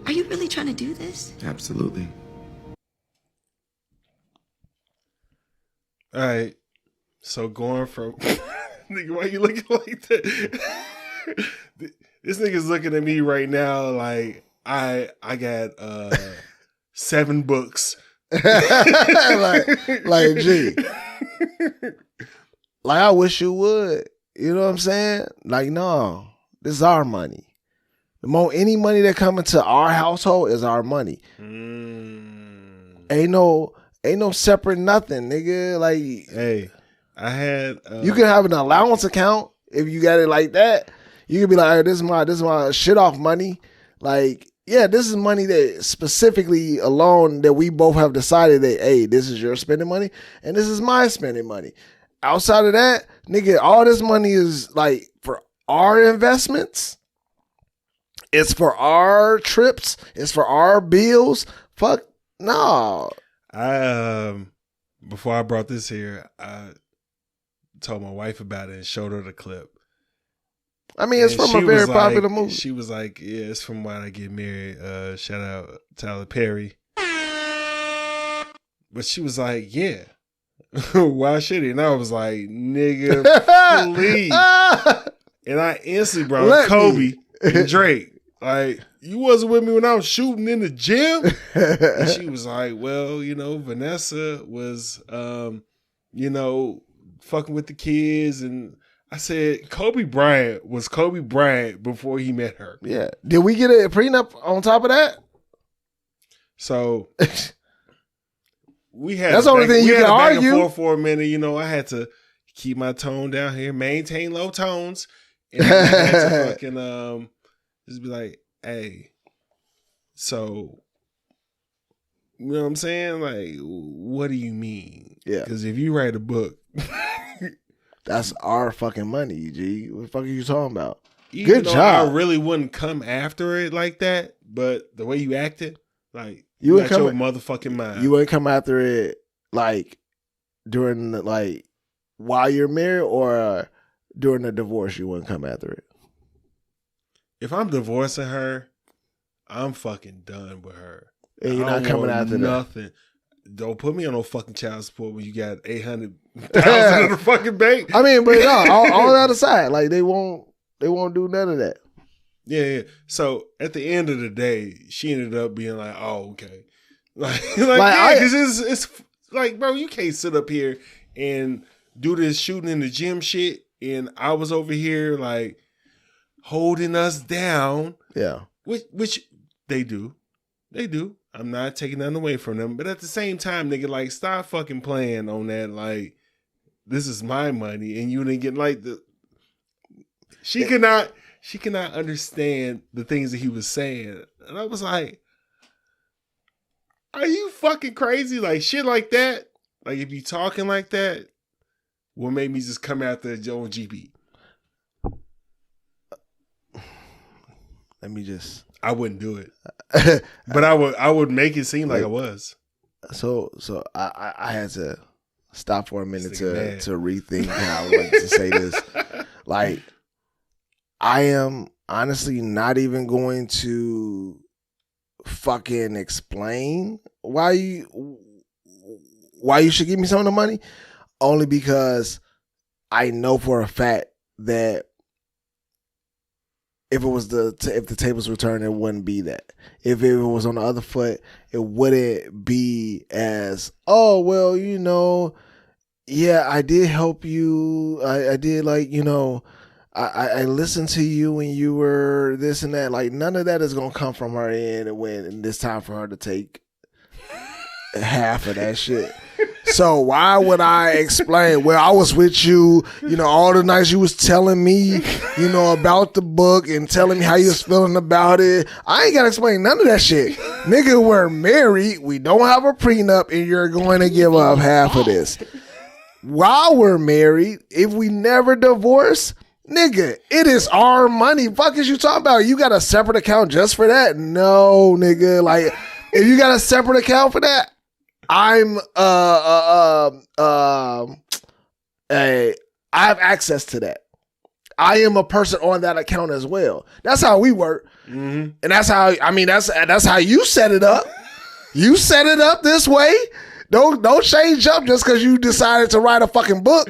Are you really trying to do this? Absolutely. All right. So going from nigga, why you looking like that? This nigga's looking at me right now like I got 7 books. like G. Like I wish you would. You know what I'm saying? Like, no, this is our money. Any money that come into our household is our money. Ain't no separate nothing, nigga. Like, Hey, I had you can have an allowance account if you got it like that. You can be like, hey, this is my shit off money. Like, yeah, this is money that specifically alone that we both have decided that, hey, this is your spending money and this is my spending money. Outside of that, nigga, all this money is like for our investments. It's for our trips. It's for our bills. Fuck no. Before I brought this here, I told my wife about it and showed her the clip. I mean, it's And from a she very was popular like- movie. She was like, yeah, it's from Why I Get Married. Shout out Tyler Perry. But she was like, yeah. Why should he? And I was like, nigga, please. And I instantly brought Let Kobe me. and Drake. Like, you wasn't with me when I was shooting in the gym? And she was like, well, Vanessa was, fucking with the kids. And I said, Kobe Bryant was Kobe Bryant before he met her. Yeah. Did we get a prenup on top of that? So we had That's the only thing you we had can a back and argue. forth for a minute. I had to keep my tone down here, maintain low tones, and I had to fucking just be like, hey, so you know what I'm saying? Like, what do you mean? Yeah. Because if you write a book, That's our fucking money, G. What the fuck are you talking about? even Good though job. I really wouldn't come after it like that, but the way you acted, like You you would got your come- motherfucking mind. You wouldn't come after it like during like while you're married, or during the divorce you wouldn't come after it? If I'm divorcing her, I'm fucking done with her. And you're not coming after nothing. Don't put me on no fucking child support when you got 800,000 in the fucking bank. I mean, but no, all that aside, like they won't do none of that. Yeah. So at the end of the day, she ended up being like, "Oh, okay." Because it's like, bro, you can't sit up here and do this shooting in the gym shit, and I was over here like holding us down. Yeah, which they do. I'm not taking nothing away from them, but at the same time, nigga, like, stop fucking playing on that. Like, this is my money, and you didn't get like the. She cannot understand the things that he was saying, and I was like, "Are you fucking crazy?" Like shit like that. Like if you talking like that, what made me just come after Joe GP? Let me just. I wouldn't do it, but I would make it seem like I was. So I had to stop for a minute to rethink how I wanted to say this. Like, I am honestly not even going to fucking explain why you should give me some of the money, only because I know for a fact that if the tables were turned, it wouldn't be that. If it was on the other foot, it wouldn't be as, oh, well, you know, yeah, I did help you. I did, like, you know, I listened to you when you were this and that. Like, none of that is going to come from her end when it's time for her to take half of that shit. So why would I explain? Well, I was with you, you know, all the nights you was telling me, you know, about the book and telling me how you was feeling about it. I ain't got to explain none of that shit. Nigga, we're married. We don't have a prenup, and you're going to give up half of this. While we're married, if we never divorce, nigga, it is our money. Fuck is you talking about? You got a separate account just for that? No, nigga. Like, if you got a separate account for that, I have access to that. I am a person on that account as well. That's how we work. Mm-hmm. And that's how, I mean, that's how you set it up. You set it up this way. Don't change up just because you decided to write a fucking book.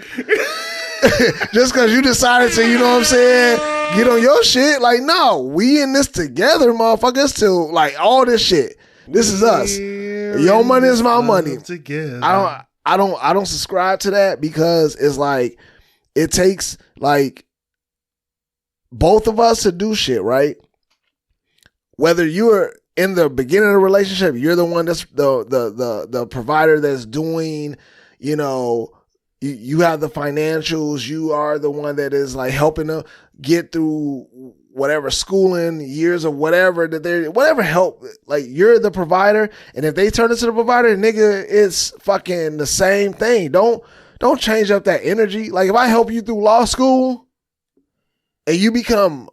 Just because you decided to, you know what I'm saying, get on your shit. Like, no, we in this together, motherfuckers, to like all this shit. This is us. Your money is my money. Together. I don't subscribe to that, because it's like it takes like both of us to do shit, right? Whether you're in the beginning of the relationship, you're the one that's the provider that's doing, you know, you have the financials, you are the one that is like helping them get through whatever schooling years or whatever that they're, whatever help, like you're the provider. And if they turn into the provider, nigga, it's fucking the same thing. Don't change up that energy. Like if I help you through law school and you become,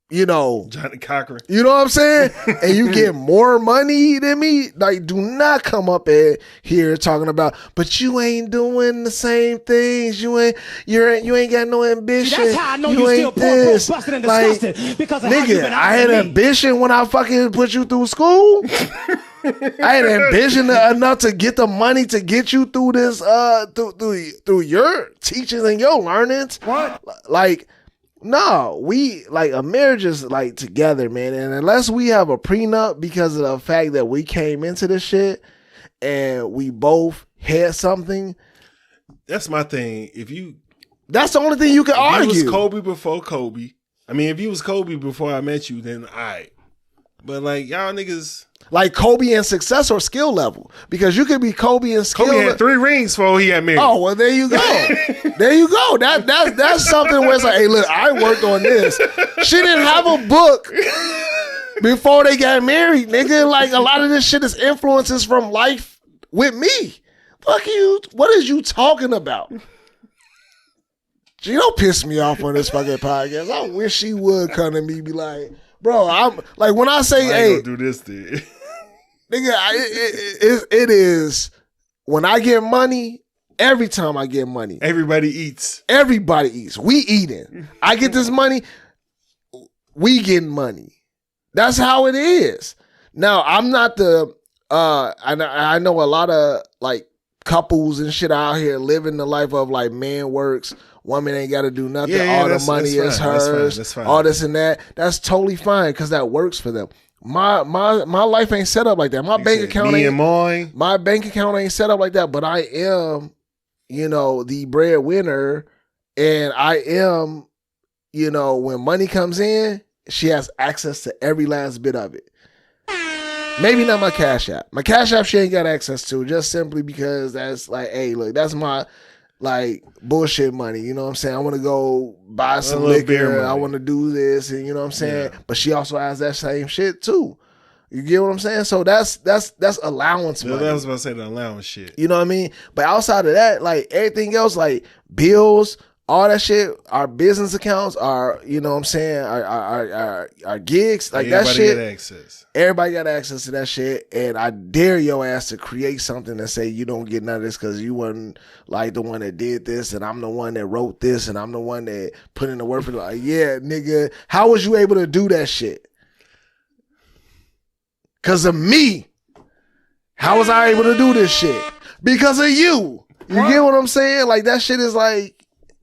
you know, Johnny Cochran, you know what I'm saying? And you get more money than me, like, do not come up in here talking about, but you ain't doing the same things. You ain't got no ambition. That's how I know you you ain't still poor, broke, busted, and disgusted. Because of how you nigga, been I had out ambition when I fucking put you through school. I had ambition enough to get the money to get you through this, through your teachings and your learnings. What? Like, no, we like a marriage is like together, man. And unless we have a prenup because of the fact that we came into this shit and we both had something, that's my thing. That's the only thing you can argue. If you was Kobe before Kobe, I mean, if you was Kobe before I met you, then I. But like y'all niggas. Like Kobe in success or skill level, because you could be Kobe in skill. Kobe had 3 rings before he got married. Oh well, there you go. There you go. That's something where it's like, hey, look, I worked on this. She didn't have a book before they got married, nigga. Like a lot of this shit is influences from life with me. Fuck you. What is you talking about? She don't piss me off on this fucking podcast. I wish she would come to me and be like, bro, I'm like when I say, I hey, ain't gonna do this thing. nigga, it is when I get money, every time I get money, Everybody eats. everybody eats. We eating. I get this money, we getting money. That's how it is. Now, I'm not the I know a lot of like couples and shit out here living the life of like man works, woman ain't got to do nothing. Yeah, all the that's money is fine. hers. That's fine. All this and that. That's totally fine because that works for them. My life ain't set up like that. My bank account me ain't and mine. my bank account ain't set up like that. But I am, the breadwinner, and I am, when money comes in, she has access to every last bit of it. Maybe not my Cash App. My Cash App she ain't got access to just simply because that's like, hey, look, that's my like bullshit money. You know what I'm saying? I want to go buy some liquor. I want to do this, and you know what I'm saying? Yeah. But she also has that same shit too. You get what I'm saying? So that's allowance money. That was about to say the allowance shit. You know what I mean? But outside of that, like everything else, like bills, all that shit, our business accounts, our, you know what I'm saying, our gigs, like that shit. Everybody got access. Everybody got access to that shit. And I dare your ass to create something and say you don't get none of this because you wasn't like the one that did this and I'm the one that wrote this and I'm the one that put in the work for it. Like, yeah, nigga, how was you able to do that shit? Because of me. How was I able to do this shit? Because of you. You get what I'm saying? Like that shit is like,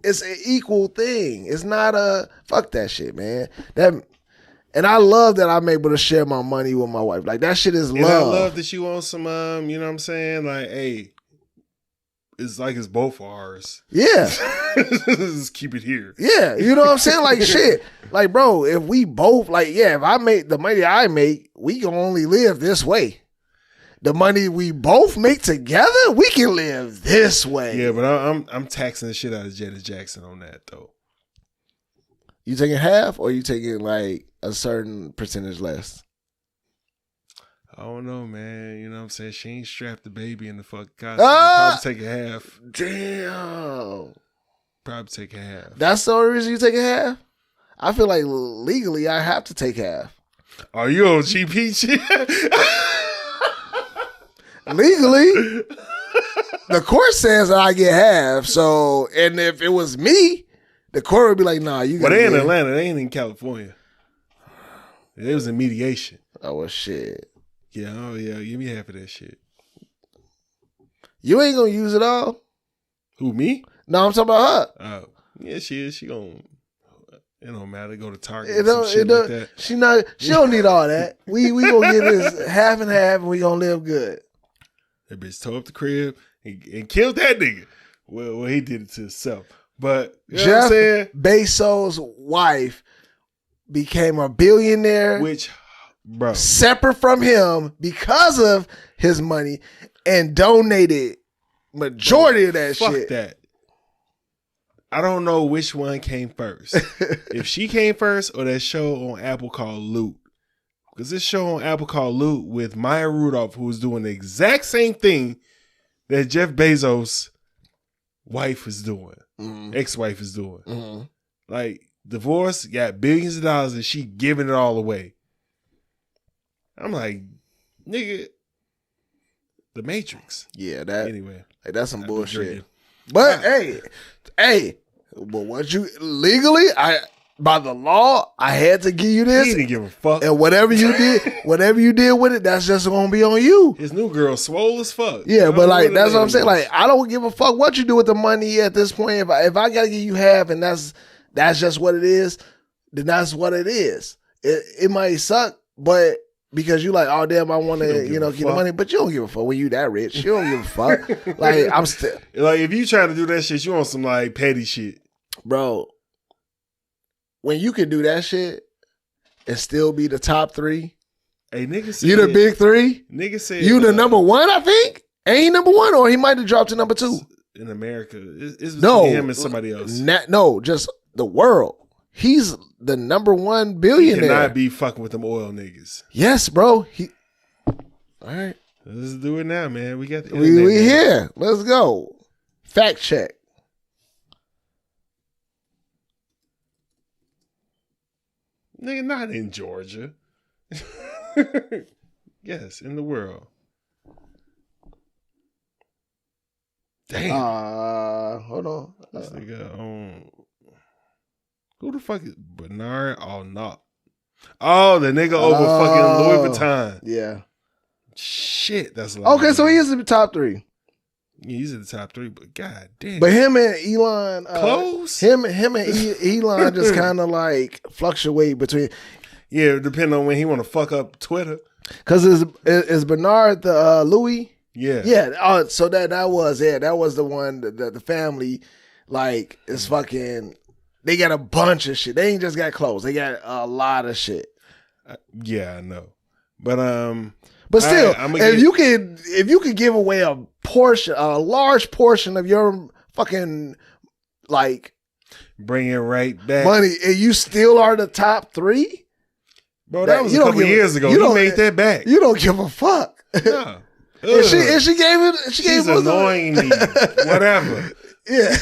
it's an equal thing. It's not a fuck that shit, man. And I love that I'm able to share my money with my wife. Like that shit is love. And I love that you on some you know what I'm saying? Like, hey, it's like it's both ours. Yeah. Just keep it here. Yeah. You know what I'm saying? Like shit. Like, bro, if we both if I make the money I make, we can only live this way. The money we both make together, we can live this way. Yeah, but I'm taxing the shit out of Janet Jackson on that though. You taking half or you taking like a certain percentage less? I don't know, man. You know what I'm saying? She ain't strapped the baby in the fucking costume. Probably take a half. Damn. Probably take a half. That's the only reason you take a half? I feel like legally I have to take half. Are you on GP shit? Legally, the court says that I get half. So, and if it was me, the court would be like, nah, you got Well, they in Atlanta. They ain't in California. It was in mediation. Oh, well, shit. Yeah, oh, yeah. Give me half of that shit. You ain't going to use it all? Who, me? No, I'm talking about her. Oh, yeah, she is. She going to, it don't matter. Go to Target or some shit like that. She don't need all that. We going to get this half and half and we going to live good. That bitch tore up the crib and killed that nigga. Well, he did it to himself. But you know what I'm saying? Bezos' wife became a billionaire, Which, bro, separate from him because of his money, and donated majority of that fuck shit. That. I don't know which one came first. If she came first or that show on Apple called Loot. Because this show on Apple called Loot with Maya Rudolph, who was doing the exact same thing that Jeff Bezos' wife is doing, ex-wife is doing. Mm-hmm. Like, divorce, got billions of dollars, and she giving it all away. I'm like, nigga, The Matrix. Yeah, that. Anyway, like, that's some bullshit. But hey, but what you legally, by the law, I had to give you this. He didn't give a fuck. And whatever you did with it, that's just gonna be on you. His new girl swole as fuck. Yeah, but like that's what I'm saying. Like, I don't give a fuck what you do with the money at this point. If I gotta give you half and that's just what it is, then that's what it is. It might suck, but because you like, oh damn, I want to, get the money, but you don't give a fuck when you that rich. You don't give a fuck. Like, I'm still like, if you trying to do that shit, you on some like petty shit, bro. When you can do that shit and still be the top three, hey, nigga said, you the big three. Nigga said you the number one. I think ain't he number one, or he might have dropped to number two in America. It's between him and somebody else. No, just the world. He's the number one billionaire. He cannot be fucking with them oil niggas. Yes, bro. All right. Let's do it now, man. We got the we here. Let's go. Fact check. Nigga, not in Georgia. Yes, in the world. Damn. Hold on. This nigga, who the fuck is Bernard? Oh, no. Oh, the nigga over fucking Louis Vuitton. Yeah. Shit, that's a lot. Okay, so he is in the top 3. Yeah, he's in the top 3, but god damn. But him and Elon, close. Him and Elon just kind of like fluctuate between. Yeah, depending on when he want to fuck up Twitter. Cause is Bernard the Louis? Yeah, yeah. So that was that was the one the family like is fucking. They got a bunch of shit. They ain't just got clothes. They got a lot of shit. Yeah, I know. But still, if you could give away a large portion of your fucking like bring it right back money, and you still are the top 3, bro. That was a couple years ago. You made that back. You don't give a fuck. No. and she gave it. She's annoying me. Whatever. Yeah.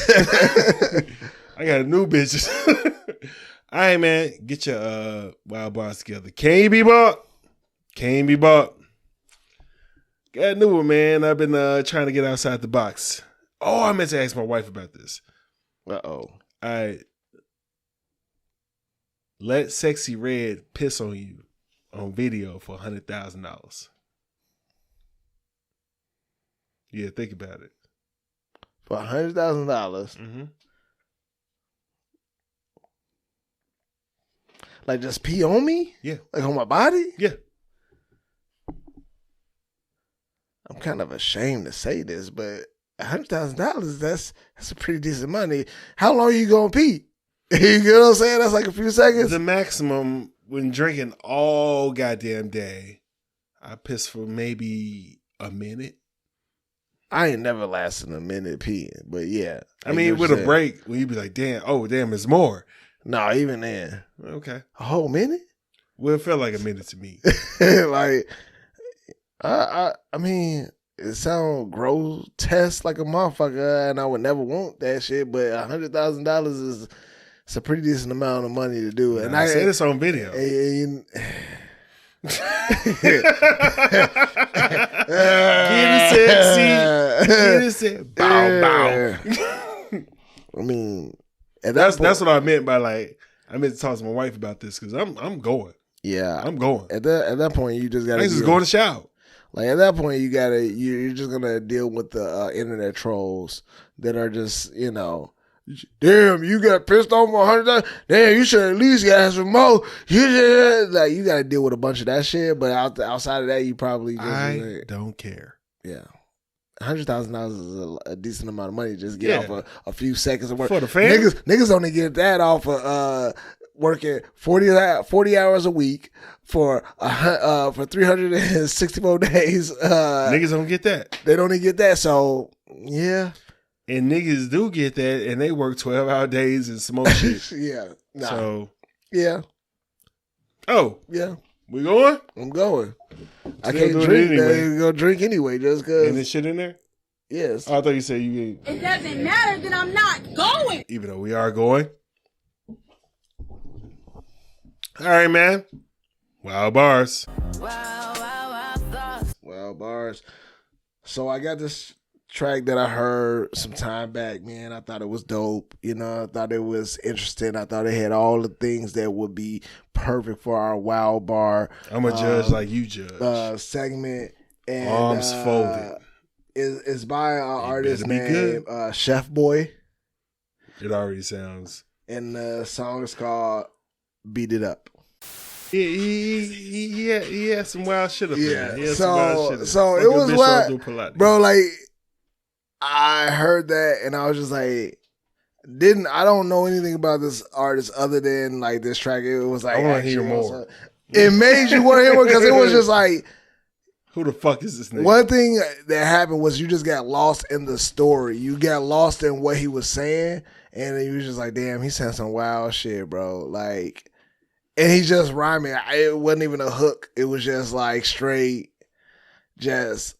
I got new bitches. All right, man. Get your wild bars together. Can't be bought. Can't be bought. Got a new one, man. I've been trying to get outside the box. Oh, I meant to ask my wife about this. Uh-oh. All right. Let Sexy Red piss on you on video for $100,000. Yeah, think about it. For $100,000. Mm-hmm. Like just pee on me? Yeah. Like on my body? Yeah. I'm kind of ashamed to say this, but $100,000, that's a pretty decent money. How long you gonna pee? You know what I'm saying? That's like a few seconds. The maximum when drinking all goddamn day, I piss for maybe a minute. I ain't never lasted a minute peeing, but yeah. I mean, with a break, when you be like, damn, it's more. No, even then. Okay. A whole minute? Well, it felt like a minute to me. Like, I mean, it sounds grotesque like a motherfucker, and I would never want that shit, but $100,000 is it's a pretty decent amount of money to do it. And I said it's on video. Get it sexy. Get it sexy. Bow, bow. I mean, that's what I meant by like, I meant to talk to my wife about this because I'm going. Yeah. I'm going. At that point, you just got to. I just go to shower. Like at that point, you're just gonna deal with the internet trolls that are just, damn, you got pissed off for $100,000. Damn, you should at least got some more. You got to deal with a bunch of that shit. But outside of that, you probably just don't care. Yeah, $100,000 is a decent amount of money to just get off a few seconds of work for the fans. Niggas only get that off of working 40 hours a week for 364 days. Niggas don't get that. They don't even get that. So yeah. And niggas do get that, and they work 12-hour days and smoke shit. Yeah. Nah. So. Yeah. Oh. Yeah. We going? I'm going. I can't drink. Anyway. Go drink anyway, just because. And this shit in there? Yes. Oh, I thought you said you ain't. It doesn't matter that I'm not going. Even though we are going. All right, man. Wild bars. Wild bars. So I got this track that I heard some time back, man. I thought it was dope. I thought it was interesting. I thought it had all the things that would be perfect for our wild bar. I'm a judge like you judge. Segment. And, arms folded. Is by an artist named Chef Boy. It already sounds. And the song is called Beat It Up. He had some wild shit up there. Yeah. So it was wild. Bro, like, I heard that and I was just like, I don't know anything about this artist other than like this track. It was like, I want to hear more. It made you want to hear more because it was just like, who the fuck is this nigga? One thing that happened was you just got lost in the story. You got lost in what he was saying, and then you was just like, damn, he's saying some wild shit, bro. Like, and he's just rhyming. It wasn't even a hook. It was just like straight, just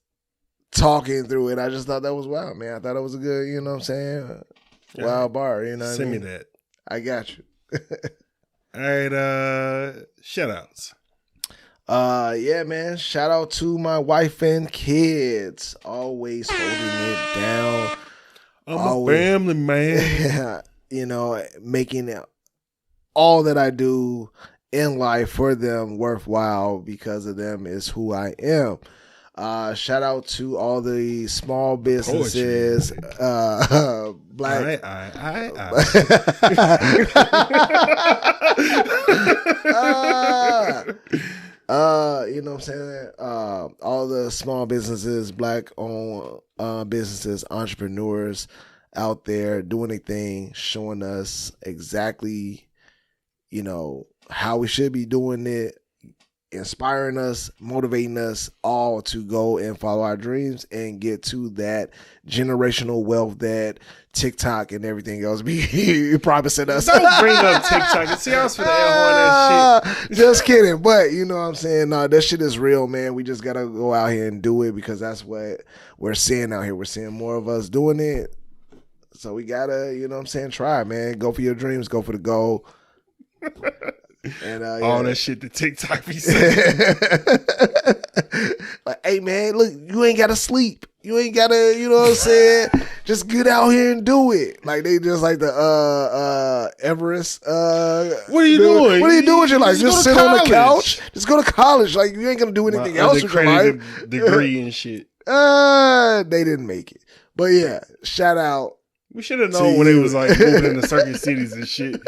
talking through it. I just thought that was wild, man. I thought it was a good, you know what I'm saying? Wild bar, you know what I mean? Send me that. I got you. All right, shout outs. Yeah, man. Shout out to my wife and kids. Always holding it down I'm always, a family man. you know, making all that I do in life for them worthwhile because of them is who I am. Shout out to all the small businesses, black. You know what I'm saying? All the small businesses, black owned businesses, entrepreneurs out there doing a thing, showing us exactly, you know, how we should be doing it, inspiring us, motivating us all to go and follow our dreams and get to that generational wealth that TikTok and everything else be promising us. Don't bring up TikTok. See, I was for the air horn that shit. Just kidding. But you know what I'm saying? No, that shit is real, man. We just got to go out here and do it because that's what we're seeing out here. We're seeing more of us doing it. So we got to, you know what I'm saying, try, man. Go for your dreams. Go for the goal. And all that shit that TikTok be saying. Like, hey man, look, you ain't gotta sleep. You ain't gotta, you know what I'm saying? Just get out here and do it. Like they just like the Everest. What are you doing? What are you doing with your life? Just sit on the couch. Just go to college. Like you ain't gonna do anything else with your life. Degree and shit. They didn't make it. But yeah, shout out. We should have known when it was like moving into certain cities and shit.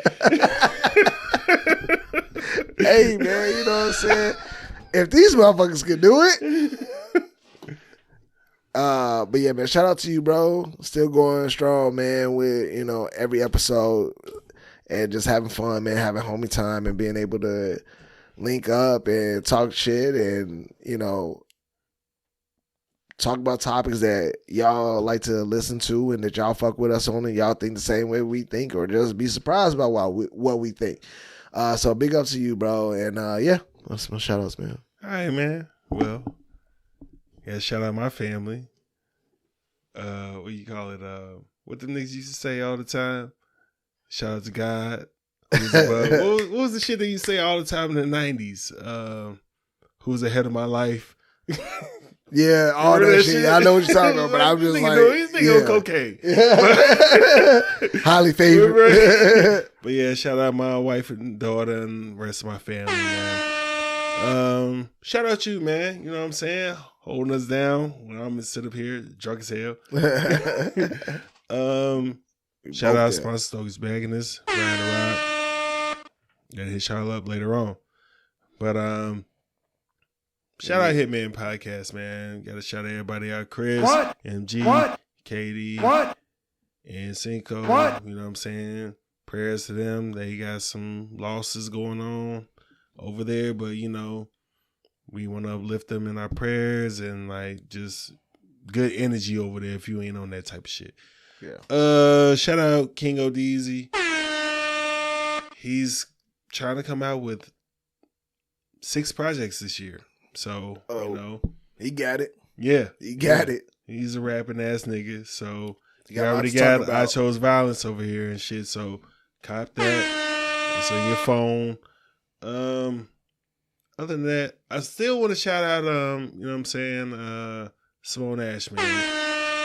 Hey man, you know what I'm saying? If these motherfuckers could do it. But yeah, man, shout out to you, bro. Still going strong, man, with, you know, every episode and just having fun, man, having homie time and being able to link up and talk shit and, you know, talk about topics that y'all like to listen to and that y'all fuck with us on and y'all think the same way we think or just be surprised about what we think. So big up to you, bro. And yeah, that's my shout outs, man. All right, man. Well, yeah, shout out my family. What you call it? What the niggas used to say all the time? Shout out to God. What was the shit that you say all the time in the 90s? Who's ahead of my life? Yeah, all that shit. I know what you're talking about, but I'm just like, this nigga on cocaine. Highly favored. But yeah, shout out my wife and daughter and the rest of my family, man. Shout out you, man. You know what I'm saying? Holding us down when I'm gonna sit up here drunk as hell. Shout out sponsor Stokes bagging this Ride the Ride. Gotta hit y'all up later on. But shout out Hitman Podcast, man. Gotta shout out everybody out. Chris, MG, Katie, and Cinco. You know what I'm saying? Prayers to them. They got some losses going on over there, but you know, we want to uplift them in our prayers and like just good energy over there if you ain't on that type of shit. Yeah. Shout out King O'Deezy. He's trying to come out with 6 projects this year. So, you know. He got it. Yeah. He got it. He's a rapping ass nigga. So, you already got I Chose Violence over here and shit. So, cop that. It's on your phone. Other than that, I still want to shout out, you know what I'm saying, Simone Ashman.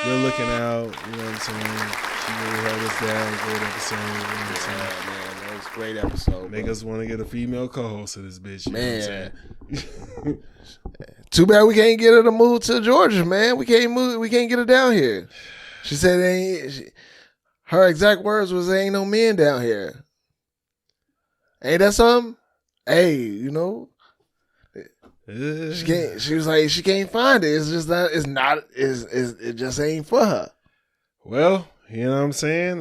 Good looking out, you know what I'm saying? She really held us down. Great episode. You know what I'm saying? Man, that was a great episode. Make us want to get a female co-host of this bitch. You know what I'm saying? Too bad we can't get her to move to Georgia, man. We can't get her down here. She said her exact words was, "There ain't no men down here." Ain't that something? Hey, you know. She can't. She was like, she can't find it. It's just not. It's not. It just ain't for her. Well, you know what I'm saying.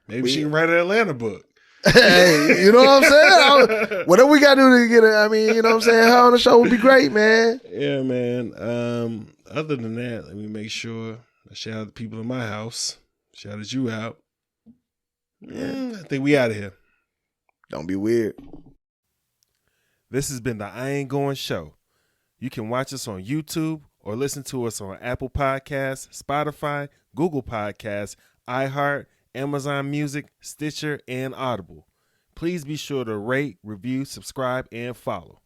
Maybe she can write an Atlanta book. Hey, you know what I'm saying? Whatever we gotta do to get it. I mean, you know what I'm saying? Her on the show would be great, man. Yeah, man. Other than that, let me make sure I shout out the people in my house. Shout out you out. Yeah. I think we out of here. Don't be weird. This has been the I Ain't Going Show. You can watch us on YouTube or listen to us on Apple Podcasts, Spotify, Google Podcasts, iHeart, Amazon Music, Stitcher, and Audible. Please be sure to rate, review, subscribe, and follow.